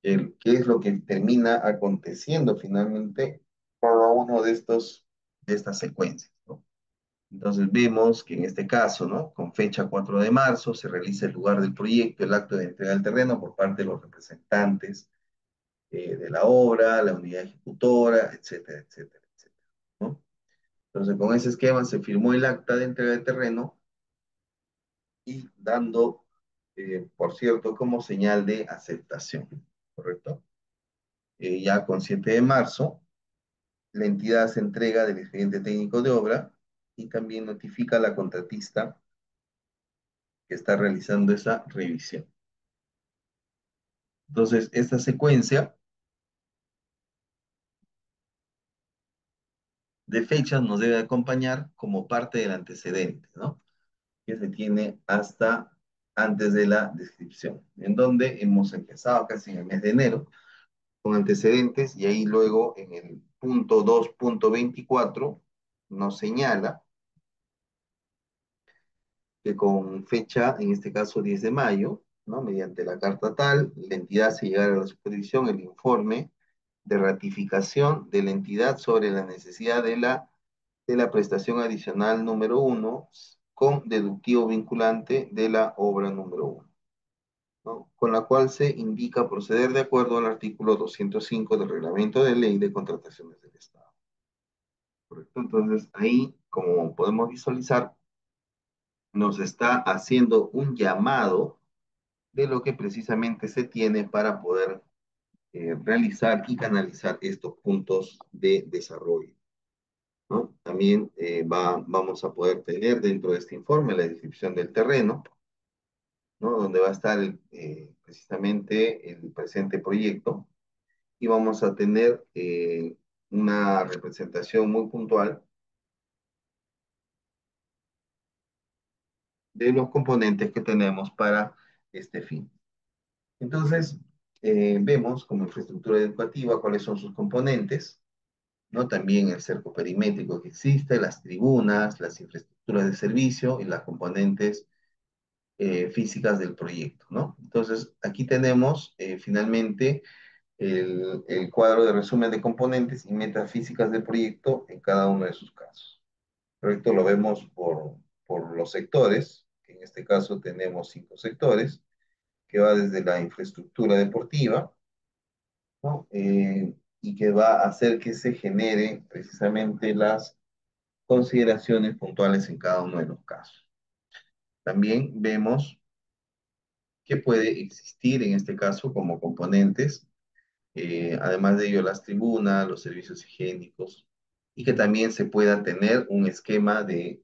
qué es lo que termina aconteciendo finalmente cada uno de estas secuencias, ¿no? Entonces vemos que en este caso, ¿no? Con fecha 4 de marzo se realiza el lugar del proyecto, el acto de entrega del terreno por parte de los representantes de la obra, la unidad ejecutora, etcétera, etcétera, etcétera, ¿no? Entonces con ese esquema se firmó el acta de entrega de terreno y dando, por cierto, como señal de aceptación, ¿correcto? Ya con 7 de marzo, la entidad se entrega del expediente técnico de obra y también notifica a la contratista que está realizando esa revisión. Entonces, esta secuencia de fechas nos debe acompañar como parte del antecedente, ¿no? Que se tiene hasta antes de la descripción, en donde hemos empezado casi en el mes de enero con antecedentes y ahí luego en el punto 2.24 nos señala que con fecha, en este caso 10 de mayo, ¿no? Mediante la carta tal, la entidad se llegará a la supervisión el informe de ratificación de la entidad sobre la necesidad de la prestación adicional número uno con deductivo vinculante de la obra número uno, ¿no? Con la cual se indica proceder de acuerdo al artículo 205 del Reglamento de Ley de Contrataciones del Estado. ¿Correcto? Entonces, ahí, como podemos visualizar, nos está haciendo un llamado de lo que precisamente se tiene para poder realizar y canalizar estos puntos de desarrollo, ¿no? También vamos a poder tener dentro de este informe la descripción del terreno, ¿no? Donde va a estar precisamente el presente proyecto y vamos a tener una representación muy puntual de los componentes que tenemos para este fin. Entonces, vemos como infraestructura educativa cuáles son sus componentes, ¿no? También el cerco perimétrico que existe, las tribunas, las infraestructuras de servicio y las componentes físicas del proyecto, ¿no? Entonces, aquí tenemos finalmente el cuadro de resumen de componentes y metas físicas del proyecto en cada uno de sus casos. El proyecto lo vemos por los sectores, que en este caso tenemos 5 sectores, que va desde la infraestructura deportiva, ¿no? Y que va a hacer que se genere precisamente las consideraciones puntuales en cada uno de los casos. También vemos que puede existir en este caso como componentes, además de ello las tribunas, los servicios higiénicos y que también se pueda tener un esquema de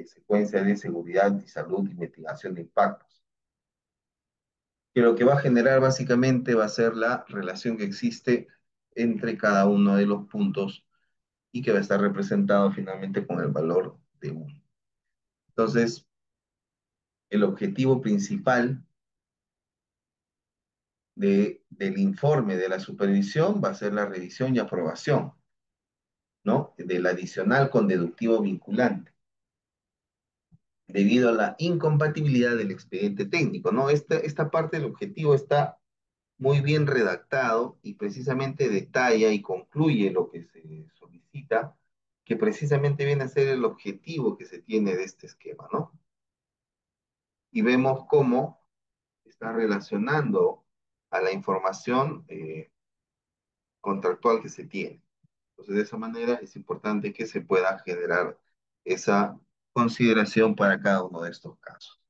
secuencia de seguridad y salud y mitigación de impactos. Que lo que va a generar básicamente va a ser la relación que existe entre cada uno de los puntos y que va a estar representado finalmente con el valor de uno. Entonces, el objetivo principal del informe de la supervisión va a ser la revisión y aprobación, ¿no? Del adicional con deductivo vinculante, debido a la incompatibilidad del expediente técnico, ¿no? Esta parte del objetivo está muy bien redactado y precisamente detalla y concluye lo que se solicita, que precisamente viene a ser el objetivo que se tiene de este esquema, ¿no? Y vemos cómo está relacionando a la información contractual que se tiene. Entonces, de esa manera es importante que se pueda generar esa consideración para cada uno de estos casos.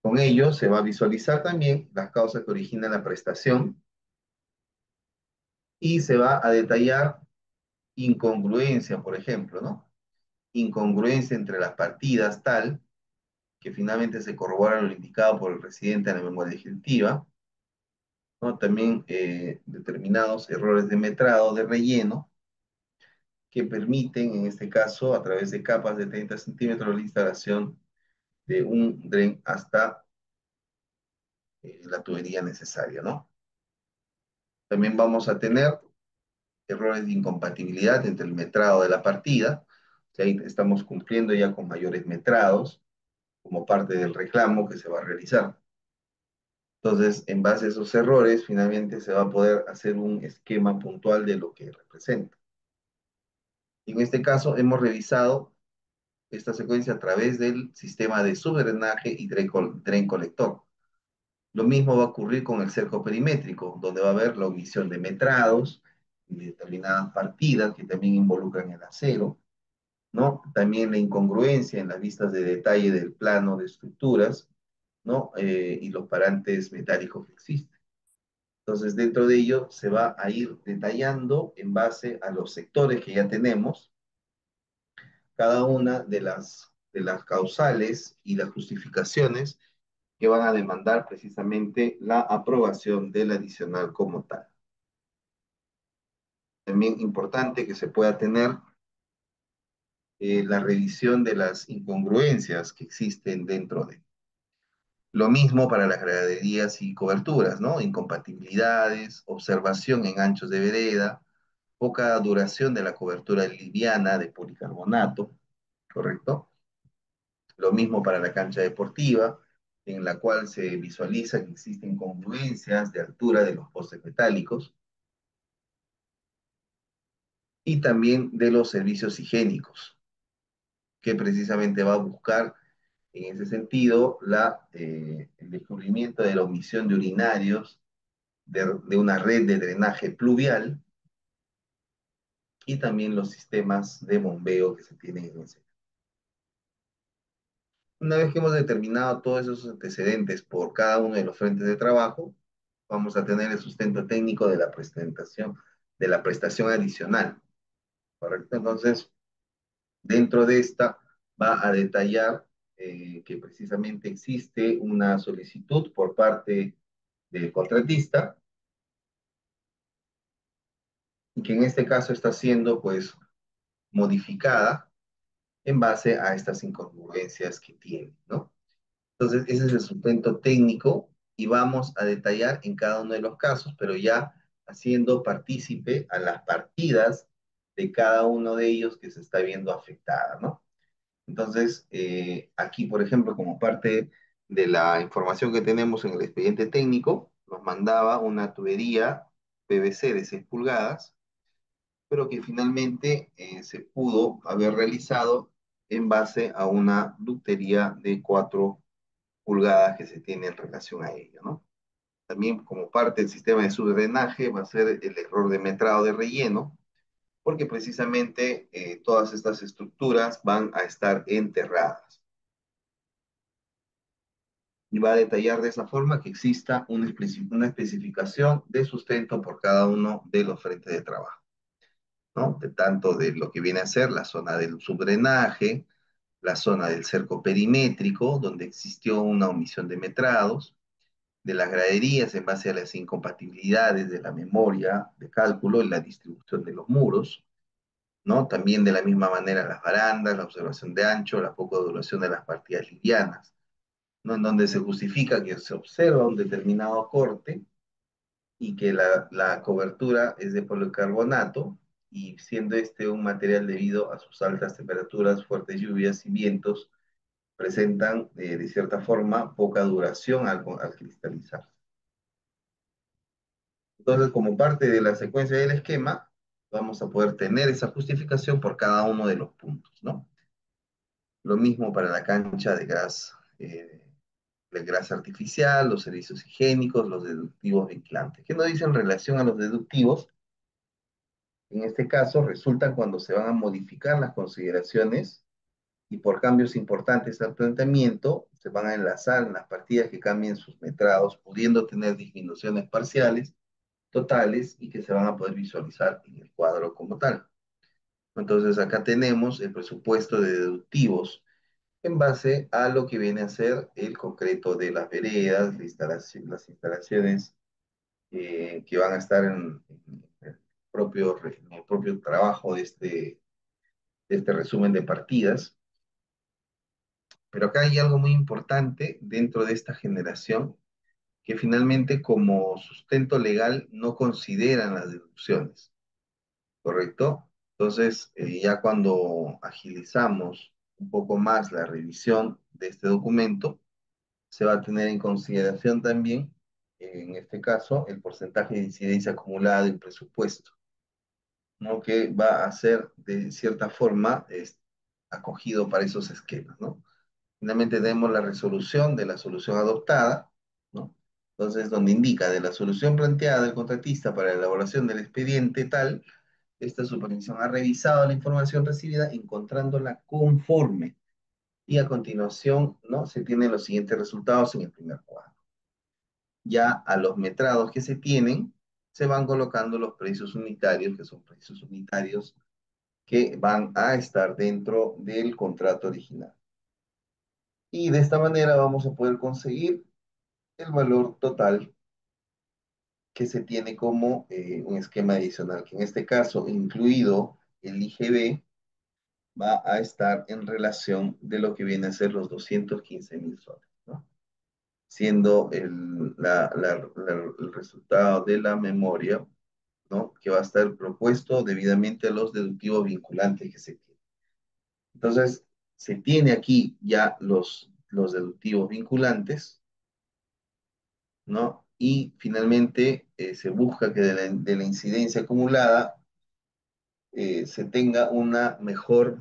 Con ello se va a visualizar también las causas que originan la prestación y se va a detallar incongruencia, por ejemplo, ¿no? Incongruencia entre las partidas tal que finalmente se corrobora lo indicado por el residente en la memoria ejecutiva, ¿no? También determinados errores de metrado, de relleno, que permiten, en este caso, a través de capas de 30 centímetros, la instalación de un dren hasta la tubería necesaria, ¿no? También vamos a tener errores de incompatibilidad entre el metrado de la partida, o sea, ahí estamos cumpliendo ya con mayores metrados como parte del reclamo que se va a realizar. Entonces, en base a esos errores, finalmente se va a poder hacer un esquema puntual de lo que representa. En este caso, hemos revisado esta secuencia a través del sistema de subdrenaje y dren colector. Lo mismo va a ocurrir con el cerco perimétrico, donde va a haber la omisión de metrados, de determinadas partidas que también involucran el acero, ¿no? También la incongruencia en las vistas de detalle del plano de estructuras, ¿no? Y los parantes metálicos que existen. Entonces, dentro de ello se va a ir detallando en base a los sectores que ya tenemos, cada una de las causales y las justificaciones que van a demandar precisamente la aprobación del adicional como tal. También importante que se pueda tener la revisión de las incongruencias que existen dentro de. Lo mismo para las graderías y coberturas, ¿no? Incompatibilidades, observación en anchos de vereda, poca duración de la cobertura liviana de policarbonato, ¿correcto? Lo mismo para la cancha deportiva, en la cual se visualiza que existen congruencias de altura de los postes metálicos y también de los servicios higiénicos, que precisamente va a buscar en ese sentido el descubrimiento de la omisión de urinarios de una red de drenaje pluvial y también los sistemas de bombeo que se tienen en ese. Una vez que hemos determinado todos esos antecedentes por cada uno de los frentes de trabajo, vamos a tener el sustento técnico de la prestación adicional, ¿correcto? Entonces, dentro de esta va a detallar que precisamente existe una solicitud por parte del contratista y que en este caso está siendo pues modificada en base a estas incongruencias que tiene, ¿no? Entonces, ese es el sustento técnico y vamos a detallar en cada uno de los casos, pero ya haciendo partícipe a las partidas de cada uno de ellos que se está viendo afectada, ¿no? Entonces, aquí, por ejemplo, como parte de la información que tenemos en el expediente técnico, nos mandaba una tubería PVC de 6 pulgadas, pero que finalmente se pudo haber realizado en base a una ductería de 4 pulgadas que se tiene en relación a ello, ¿no? También como parte del sistema de subdrenaje va a ser el error de metrado de relleno, porque precisamente todas estas estructuras van a estar enterradas. Y va a detallar de esa forma que exista una especificación de sustento por cada uno de los frentes de trabajo. ¿no? De tanto de lo que viene a ser la zona del subdrenaje, la zona del cerco perimétrico, donde existió una omisión de metrados, de las graderías en base a las incompatibilidades de la memoria de cálculo y la distribución de los muros, ¿no? También de la misma manera las barandas, la observación de ancho, la poca duración de las partidas livianas, ¿no? En donde se justifica que se observa un determinado corte y que la cobertura es de policarbonato, y siendo este un material debido a sus altas temperaturas, fuertes lluvias y vientos, presentan de cierta forma poca duración al cristalizar. Entonces, como parte de la secuencia del esquema, vamos a poder tener esa justificación por cada uno de los puntos, ¿no? Lo mismo para la cancha de grasa artificial, los servicios higiénicos, los deductivos vigilantes. ¿Qué nos dice en relación a los deductivos? En este caso, resultan cuando se van a modificar las consideraciones y por cambios importantes al planteamiento, se van a enlazar en las partidas que cambien sus metrados, pudiendo tener disminuciones parciales, totales, y que se van a poder visualizar en el cuadro como tal. Entonces, acá tenemos el presupuesto de deductivos en base a lo que viene a ser el concreto de las veredas, las instalaciones que van a estar en el propio trabajo de este resumen de partidas. Pero acá hay algo muy importante dentro de esta generación, que finalmente como sustento legal no consideran las deducciones, ¿correcto? Entonces, ya cuando agilizamos un poco más la revisión de este documento, se va a tener en consideración también, en este caso, el porcentaje de incidencia acumulada del presupuesto, ¿no? Que va a ser de cierta forma acogido para esos esquemas, ¿no? Finalmente tenemos la resolución de la solución adoptada, ¿no? Entonces, donde indica de la solución planteada del contratista para la elaboración del expediente tal, esta supervisión ha revisado la información recibida encontrándola conforme. Y a continuación, ¿no? Se tienen los siguientes resultados en el primer cuadro. Ya a los metrados que se tienen, se van colocando los precios unitarios, que son precios unitarios que van a estar dentro del contrato original. Y de esta manera vamos a poder conseguir el valor total que se tiene como un esquema adicional, que en este caso, incluido el IGB, va a estar en relación de lo que viene a ser los 215.000 soles, ¿no? Siendo el resultado de la memoria, ¿no? Que va a estar propuesto debidamente a los deductivos vinculantes que se tienen. Entonces, se tiene aquí ya los deductivos vinculantes, ¿no? Y finalmente se busca que de la incidencia acumulada se tenga una mejor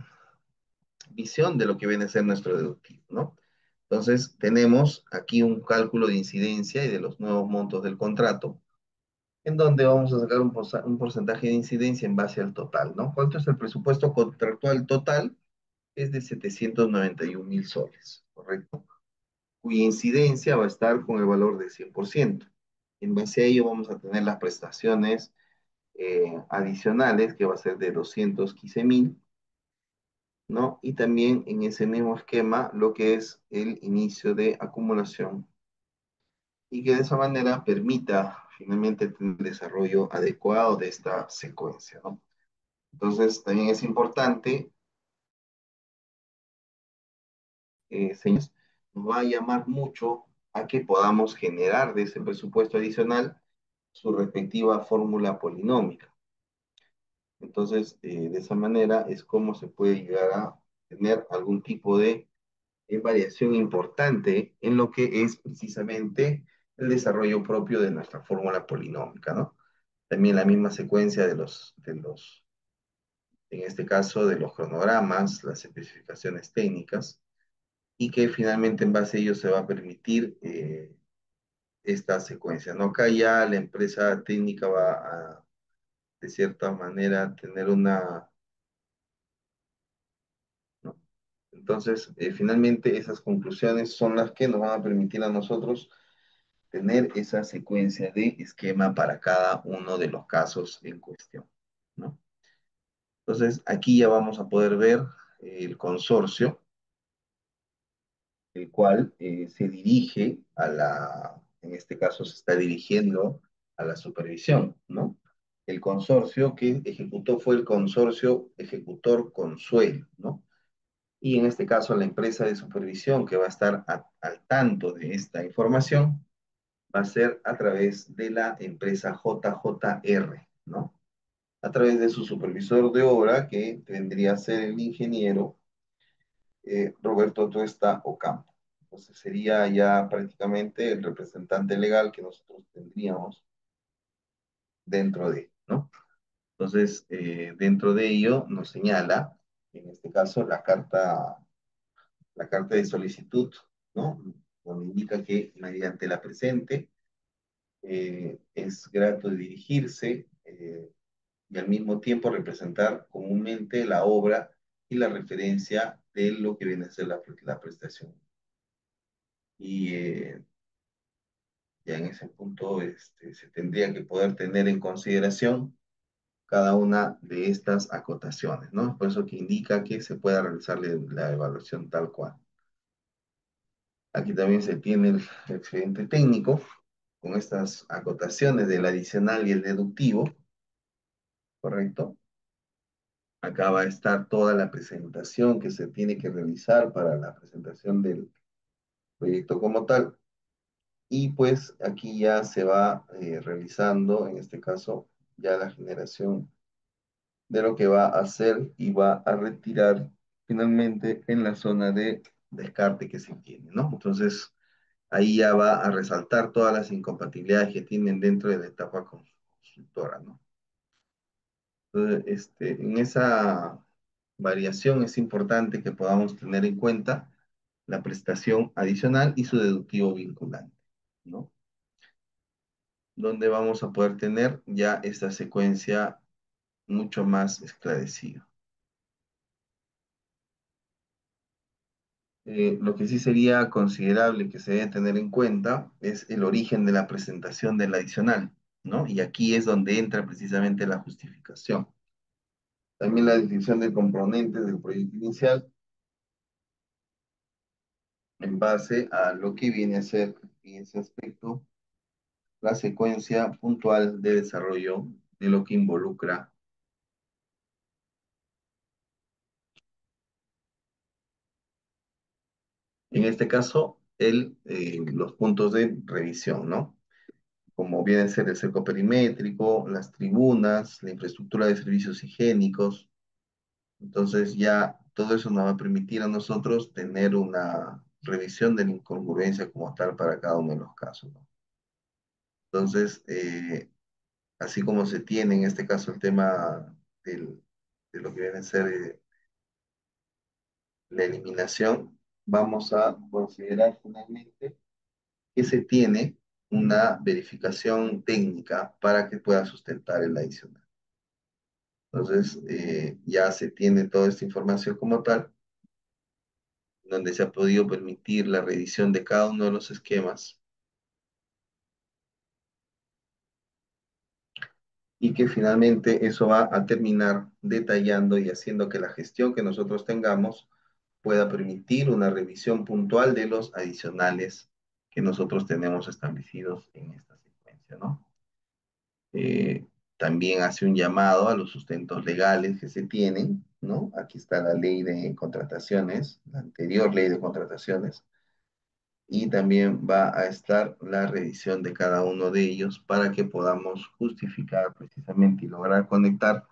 visión de lo que viene a ser nuestro deductivo, ¿no? Entonces, tenemos aquí un cálculo de incidencia y de los nuevos montos del contrato, en donde vamos a sacar un porcentaje de incidencia en base al total, ¿no? ¿Cuánto es el presupuesto contractual total? Es de 791.000 soles, ¿correcto? Cuya incidencia va a estar con el valor de 100%. En base a ello vamos a tener las prestaciones adicionales, que va a ser de 215.000, ¿no? Y también en ese mismo esquema lo que es el inicio de acumulación, y que de esa manera permita finalmente tener el desarrollo adecuado de esta secuencia, ¿no? Entonces, también es importante, señores, nos va a llamar mucho a que podamos generar de ese presupuesto adicional su respectiva fórmula polinómica. Entonces, de esa manera es como se puede llegar a tener algún tipo de variación importante en lo que es precisamente el desarrollo propio de nuestra fórmula polinómica, ¿no? También la misma secuencia en este caso, de los cronogramas, las especificaciones técnicas, y que finalmente en base a ello se va a permitir esta secuencia, ¿no? Acá ya la empresa técnica va a, de cierta manera, tener una, ¿no? Entonces, finalmente esas conclusiones son las que nos van a permitir a nosotros tener esa secuencia de esquema para cada uno de los casos en cuestión, ¿no? Entonces, aquí ya vamos a poder ver el consorcio, el cual se dirige a en este caso se está dirigiendo a la supervisión, ¿no? El consorcio que ejecutó fue el consorcio ejecutor Consuelo, ¿no? Y en este caso la empresa de supervisión que va a estar al tanto de esta información va a ser a través de la empresa JJR, ¿no? A través de su supervisor de obra, que tendría a ser el ingeniero Roberto Tuesta Ocampo. Entonces sería ya prácticamente el representante legal que nosotros tendríamos dentro de, ¿no? Entonces, dentro de ello nos señala, en este caso, la carta de solicitud, ¿no? Donde indica que mediante la presente es grato de dirigirse y al mismo tiempo representar comúnmente la obra y la referencia de lo que viene a ser la prestación. Y ya en ese punto se tendría que poder tener en consideración cada una de estas acotaciones, ¿no? Por eso que indica que se pueda realizar la evaluación tal cual. Aquí también se tiene el expediente técnico con estas acotaciones del adicional y el deductivo, ¿correcto? Acá va a estar toda la presentación que se tiene que realizar para la presentación del proyecto como tal. Y pues aquí ya se va realizando, en este caso, ya la generación de lo que va a hacer y va a retirar finalmente en la zona de descarte que se tiene, ¿no? Entonces, ahí ya va a resaltar todas las incompatibilidades que tienen dentro de la etapa constructora, ¿no? Entonces, en esa variación es importante que podamos tener en cuenta la prestación adicional y su deductivo vinculante, ¿no? Donde vamos a poder tener ya esta secuencia mucho más esclarecida. Lo que sí sería considerable que se debe tener en cuenta es el origen de la presentación del adicional, ¿no? Y aquí es donde entra precisamente la justificación. También la definición de componentes del proyecto inicial en base a lo que viene a ser en ese aspecto la secuencia puntual de desarrollo de lo que involucra, en este caso, los puntos de revisión, ¿no? Como viene a ser el cerco perimétrico, las tribunas, la infraestructura de servicios higiénicos. Entonces ya todo eso nos va a permitir a nosotros tener una revisión de la incongruencia como tal para cada uno de los casos, ¿no? Entonces, así como se tiene en este caso el tema de lo que viene a ser la eliminación, vamos a considerar finalmente que se tiene una verificación técnica para que pueda sustentar el adicional. Entonces, ya se tiene toda esta información como tal, donde se ha podido permitir la revisión de cada uno de los esquemas y que finalmente eso va a terminar detallando y haciendo que la gestión que nosotros tengamos pueda permitir una revisión puntual de los adicionales que nosotros tenemos establecidos en esta secuencia, ¿no? Eh, También hace un llamado a los sustentos legales que se tienen, ¿no? Aquí está la ley de contrataciones, la anterior ley de contrataciones, y también va a estar la revisión de cada uno de ellos para que podamos justificar precisamente y lograr conectar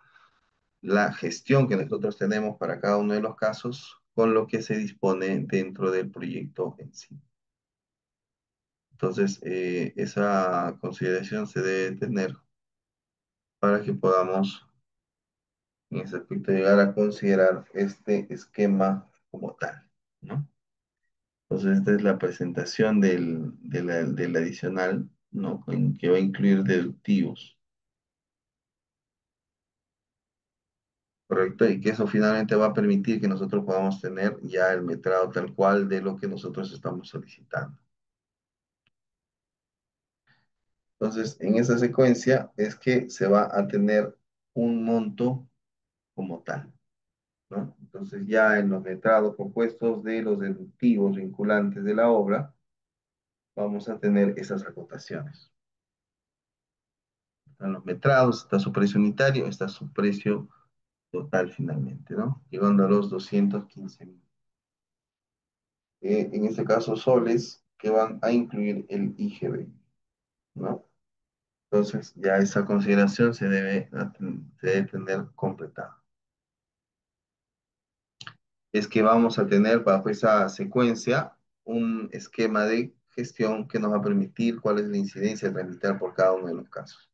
la gestión que nosotros tenemos para cada uno de los casos con lo que se dispone dentro del proyecto en sí. Entonces, esa consideración se debe tener para que podamos en ese aspecto llegar a considerar este esquema como tal, ¿no? Entonces, esta es la presentación del adicional, ¿no? Que va a incluir deductivos, ¿correcto? Y que eso finalmente va a permitir que nosotros podamos tener ya el metrado tal cual de lo que nosotros estamos solicitando. Entonces, en esa secuencia es que se va a tener un monto como tal, ¿no? Entonces ya en los letrados propuestos de los deductivos vinculantes de la obra, vamos a tener esas acotaciones. Están los metrados, está su precio unitario, está su precio total finalmente, ¿no? Llegando a los 215.000. En este caso, soles que van a incluir el IGB, ¿no? Entonces, ya esa consideración se debe tener completada. Es que vamos a tener bajo esa secuencia un esquema de gestión que nos va a permitir cuál es la incidencia a tramitar por cada uno de los casos.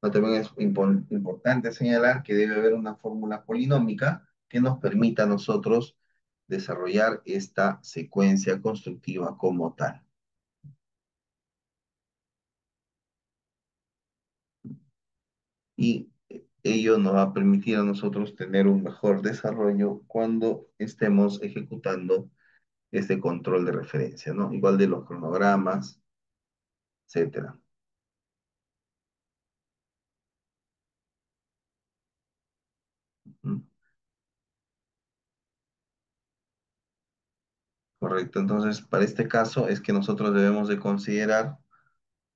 ¿No? También es importante señalar que debe haber una fórmula polinómica que nos permita a nosotros desarrollar esta secuencia constructiva como tal. Y ello nos va a permitir a nosotros tener un mejor desarrollo cuando estemos ejecutando este control de referencia, ¿no? Igual de los cronogramas, etcétera. ¿Mm? Correcto. Entonces, para este caso es que nosotros debemos de considerar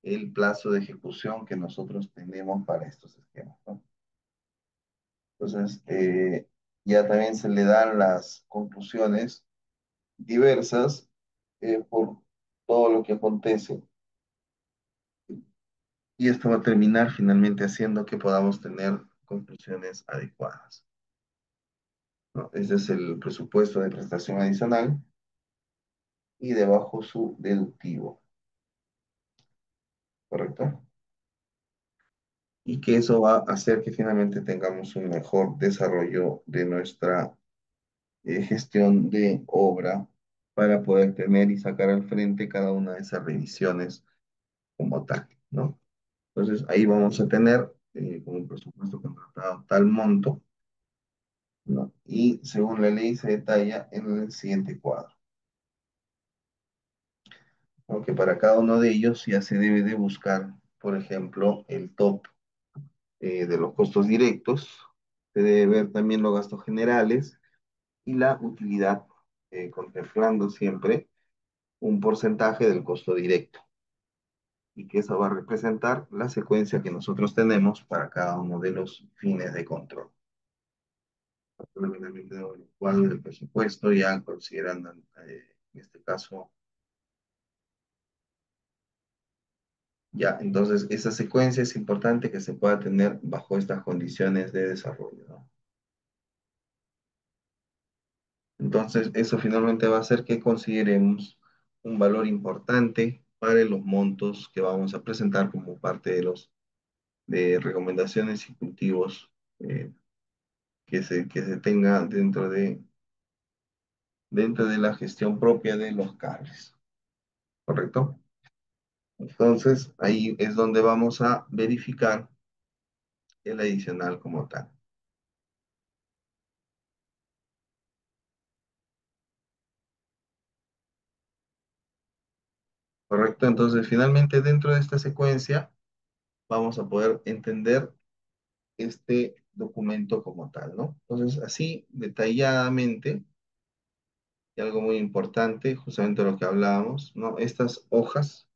el plazo de ejecución que nosotros tenemos para estos esquemas, ¿no? Entonces, ya también se le dan las conclusiones diversas por todo lo que acontece. Y esto va a terminar finalmente haciendo que podamos tener conclusiones adecuadas, ¿no? Ese es el presupuesto de prestación adicional y debajo su deductivo, ¿correcto? Y que eso va a hacer que finalmente tengamos un mejor desarrollo de nuestra gestión de obra para poder tener y sacar al frente cada una de esas revisiones como tal, ¿no? Entonces ahí vamos a tener como un presupuesto contratado tal monto, ¿no? Y según la ley se detalla en el siguiente cuadro, aunque para cada uno de ellos ya se debe de buscar, por ejemplo, el top de los costos directos, se debe ver también los gastos generales y la utilidad, contemplando siempre un porcentaje del costo directo y que eso va a representar la secuencia que nosotros tenemos para cada uno de los fines de control. Finalmente, el cuadro del presupuesto, ya considerando en este caso, ya, entonces esa secuencia es importante que se pueda tener bajo estas condiciones de desarrollo, ¿no? Entonces, eso finalmente va a hacer que consideremos un valor importante para los montos que vamos a presentar como parte de los de recomendaciones y cultivos que se tenga dentro de la gestión propia de los cables, ¿correcto? Entonces, ahí es donde vamos a verificar el adicional como tal, ¿correcto? Entonces, finalmente, dentro de esta secuencia, vamos a poder entender este documento como tal, ¿no? Entonces, así, detalladamente, y algo muy importante, justamente lo que hablábamos, ¿no? Estas hojas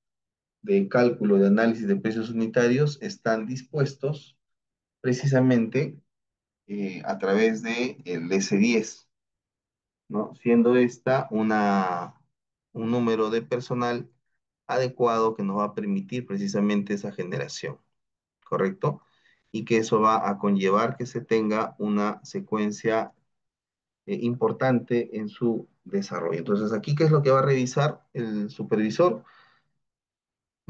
de cálculo de análisis de precios unitarios están dispuestos precisamente a través de el S10, ¿no? Siendo esta un número de personal adecuado que nos va a permitir precisamente esa generación, ¿correcto? Y que eso va a conllevar que se tenga una secuencia importante en su desarrollo. Entonces, aquí, ¿qué es lo que va a revisar el supervisor?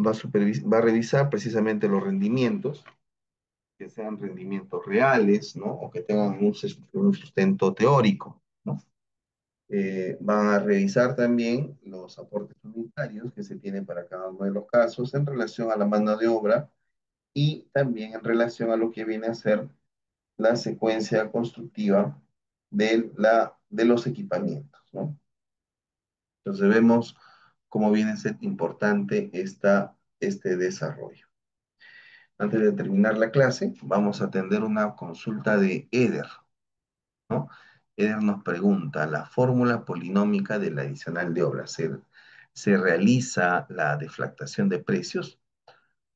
Va a revisar precisamente los rendimientos, que sean rendimientos reales, ¿no? O que tengan un sustento teórico, ¿no? Van a revisar también los aportes unitarios que se tienen para cada uno de los casos en relación a la mano de obra y también en relación a lo que viene a ser la secuencia constructiva de los equipamientos, ¿no? Entonces vemos cómo viene a ser importante este desarrollo. Antes de terminar la clase, vamos a atender una consulta de EDER. ¿no? Eder nos pregunta, ¿la fórmula polinómica del adicional de obra se realiza la deflactación de precios?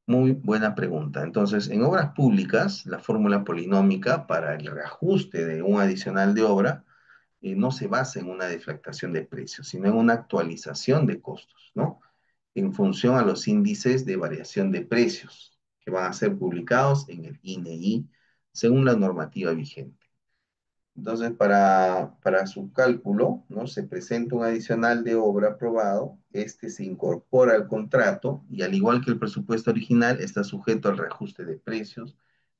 Muy buena pregunta. Entonces, en obras públicas, la fórmula polinómica para el reajuste de un adicional de obra no se basa en una deflactación de precios, sino en una actualización de costos, ¿no? En función a los índices de variación de precios que van a ser publicados en el INEI según la normativa vigente. Entonces, para su cálculo, ¿no? Se presenta un adicional de obra aprobado, este se incorpora al contrato y al igual que el presupuesto original, está sujeto al reajuste de precios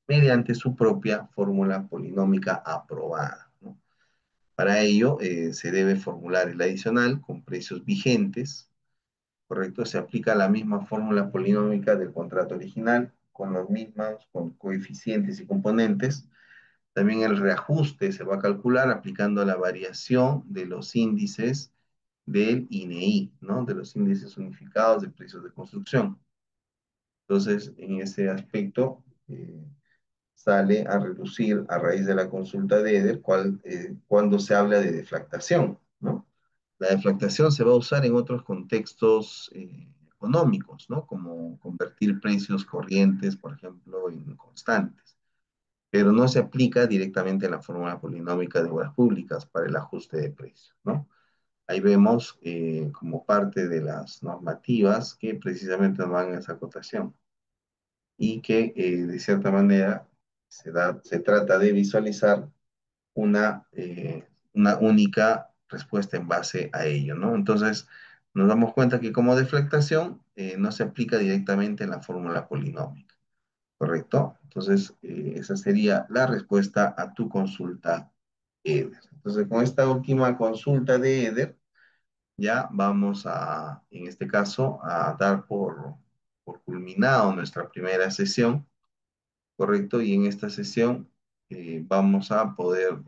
mediante su propia fórmula polinómica aprobada, ¿no? Para ello, se debe formular el adicional con precios vigentes, ¿correcto? Se aplica la misma fórmula polinómica del contrato original, con los mismos, con coeficientes y componentes. También el reajuste se va a calcular aplicando la variación de los índices del INEI, ¿no? De los índices unificados de precios de construcción. Entonces, en ese aspecto, sale a reducir a raíz de la consulta de Eder cuando se habla de deflactación, ¿no? La deflactación se va a usar en otros contextos económicos, ¿no? Como convertir precios corrientes, por ejemplo, en constantes, pero no se aplica directamente en la fórmula polinómica de obras públicas para el ajuste de precios, ¿no? Ahí vemos como parte de las normativas que precisamente nos van a esa acotación y que de cierta manera se trata de visualizar una única respuesta en base a ello, ¿no? Entonces, nos damos cuenta que como deflectación no se aplica directamente en la fórmula polinómica, ¿correcto? Entonces, esa sería la respuesta a tu consulta, Eder. Entonces, con esta última consulta de Eder, ya vamos a, en este caso, a dar por culminado nuestra primera sesión, ¿correcto? Y en esta sesión vamos a poder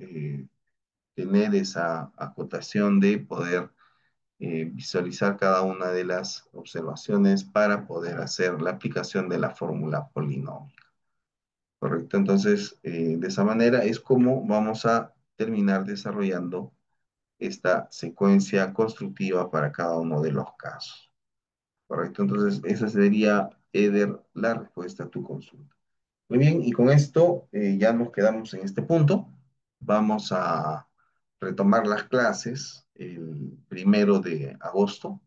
tener esa acotación de poder visualizar cada una de las observaciones para poder hacer la aplicación de la fórmula polinómica. ¿Correcto? Entonces, de esa manera es como vamos a terminar desarrollando esta secuencia constructiva para cada uno de los casos. ¿Correcto? Entonces, esa sería, Eder, la respuesta a tu consulta. Muy bien, y con esto ya nos quedamos en este punto. Vamos a retomar las clases el 1 de agosto,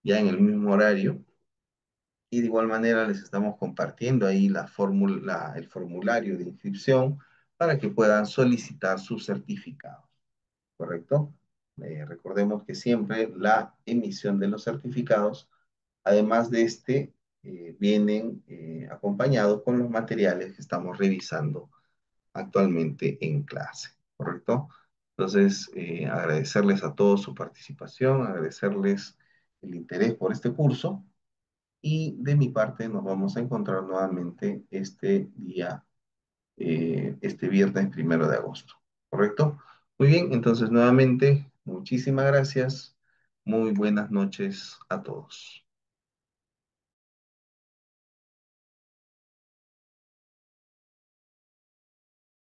ya en el mismo horario, y de igual manera les estamos compartiendo ahí el formulario de inscripción para que puedan solicitar sus certificados, ¿correcto? Recordemos que siempre la emisión de los certificados, además de este, vienen acompañados con los materiales que estamos revisando actualmente en clase, ¿correcto? Entonces, agradecerles a todos su participación, agradecerles el interés por este curso y de mi parte nos vamos a encontrar nuevamente este viernes 1 de agosto, ¿correcto? Muy bien, entonces nuevamente, muchísimas gracias. Muy buenas noches a todos.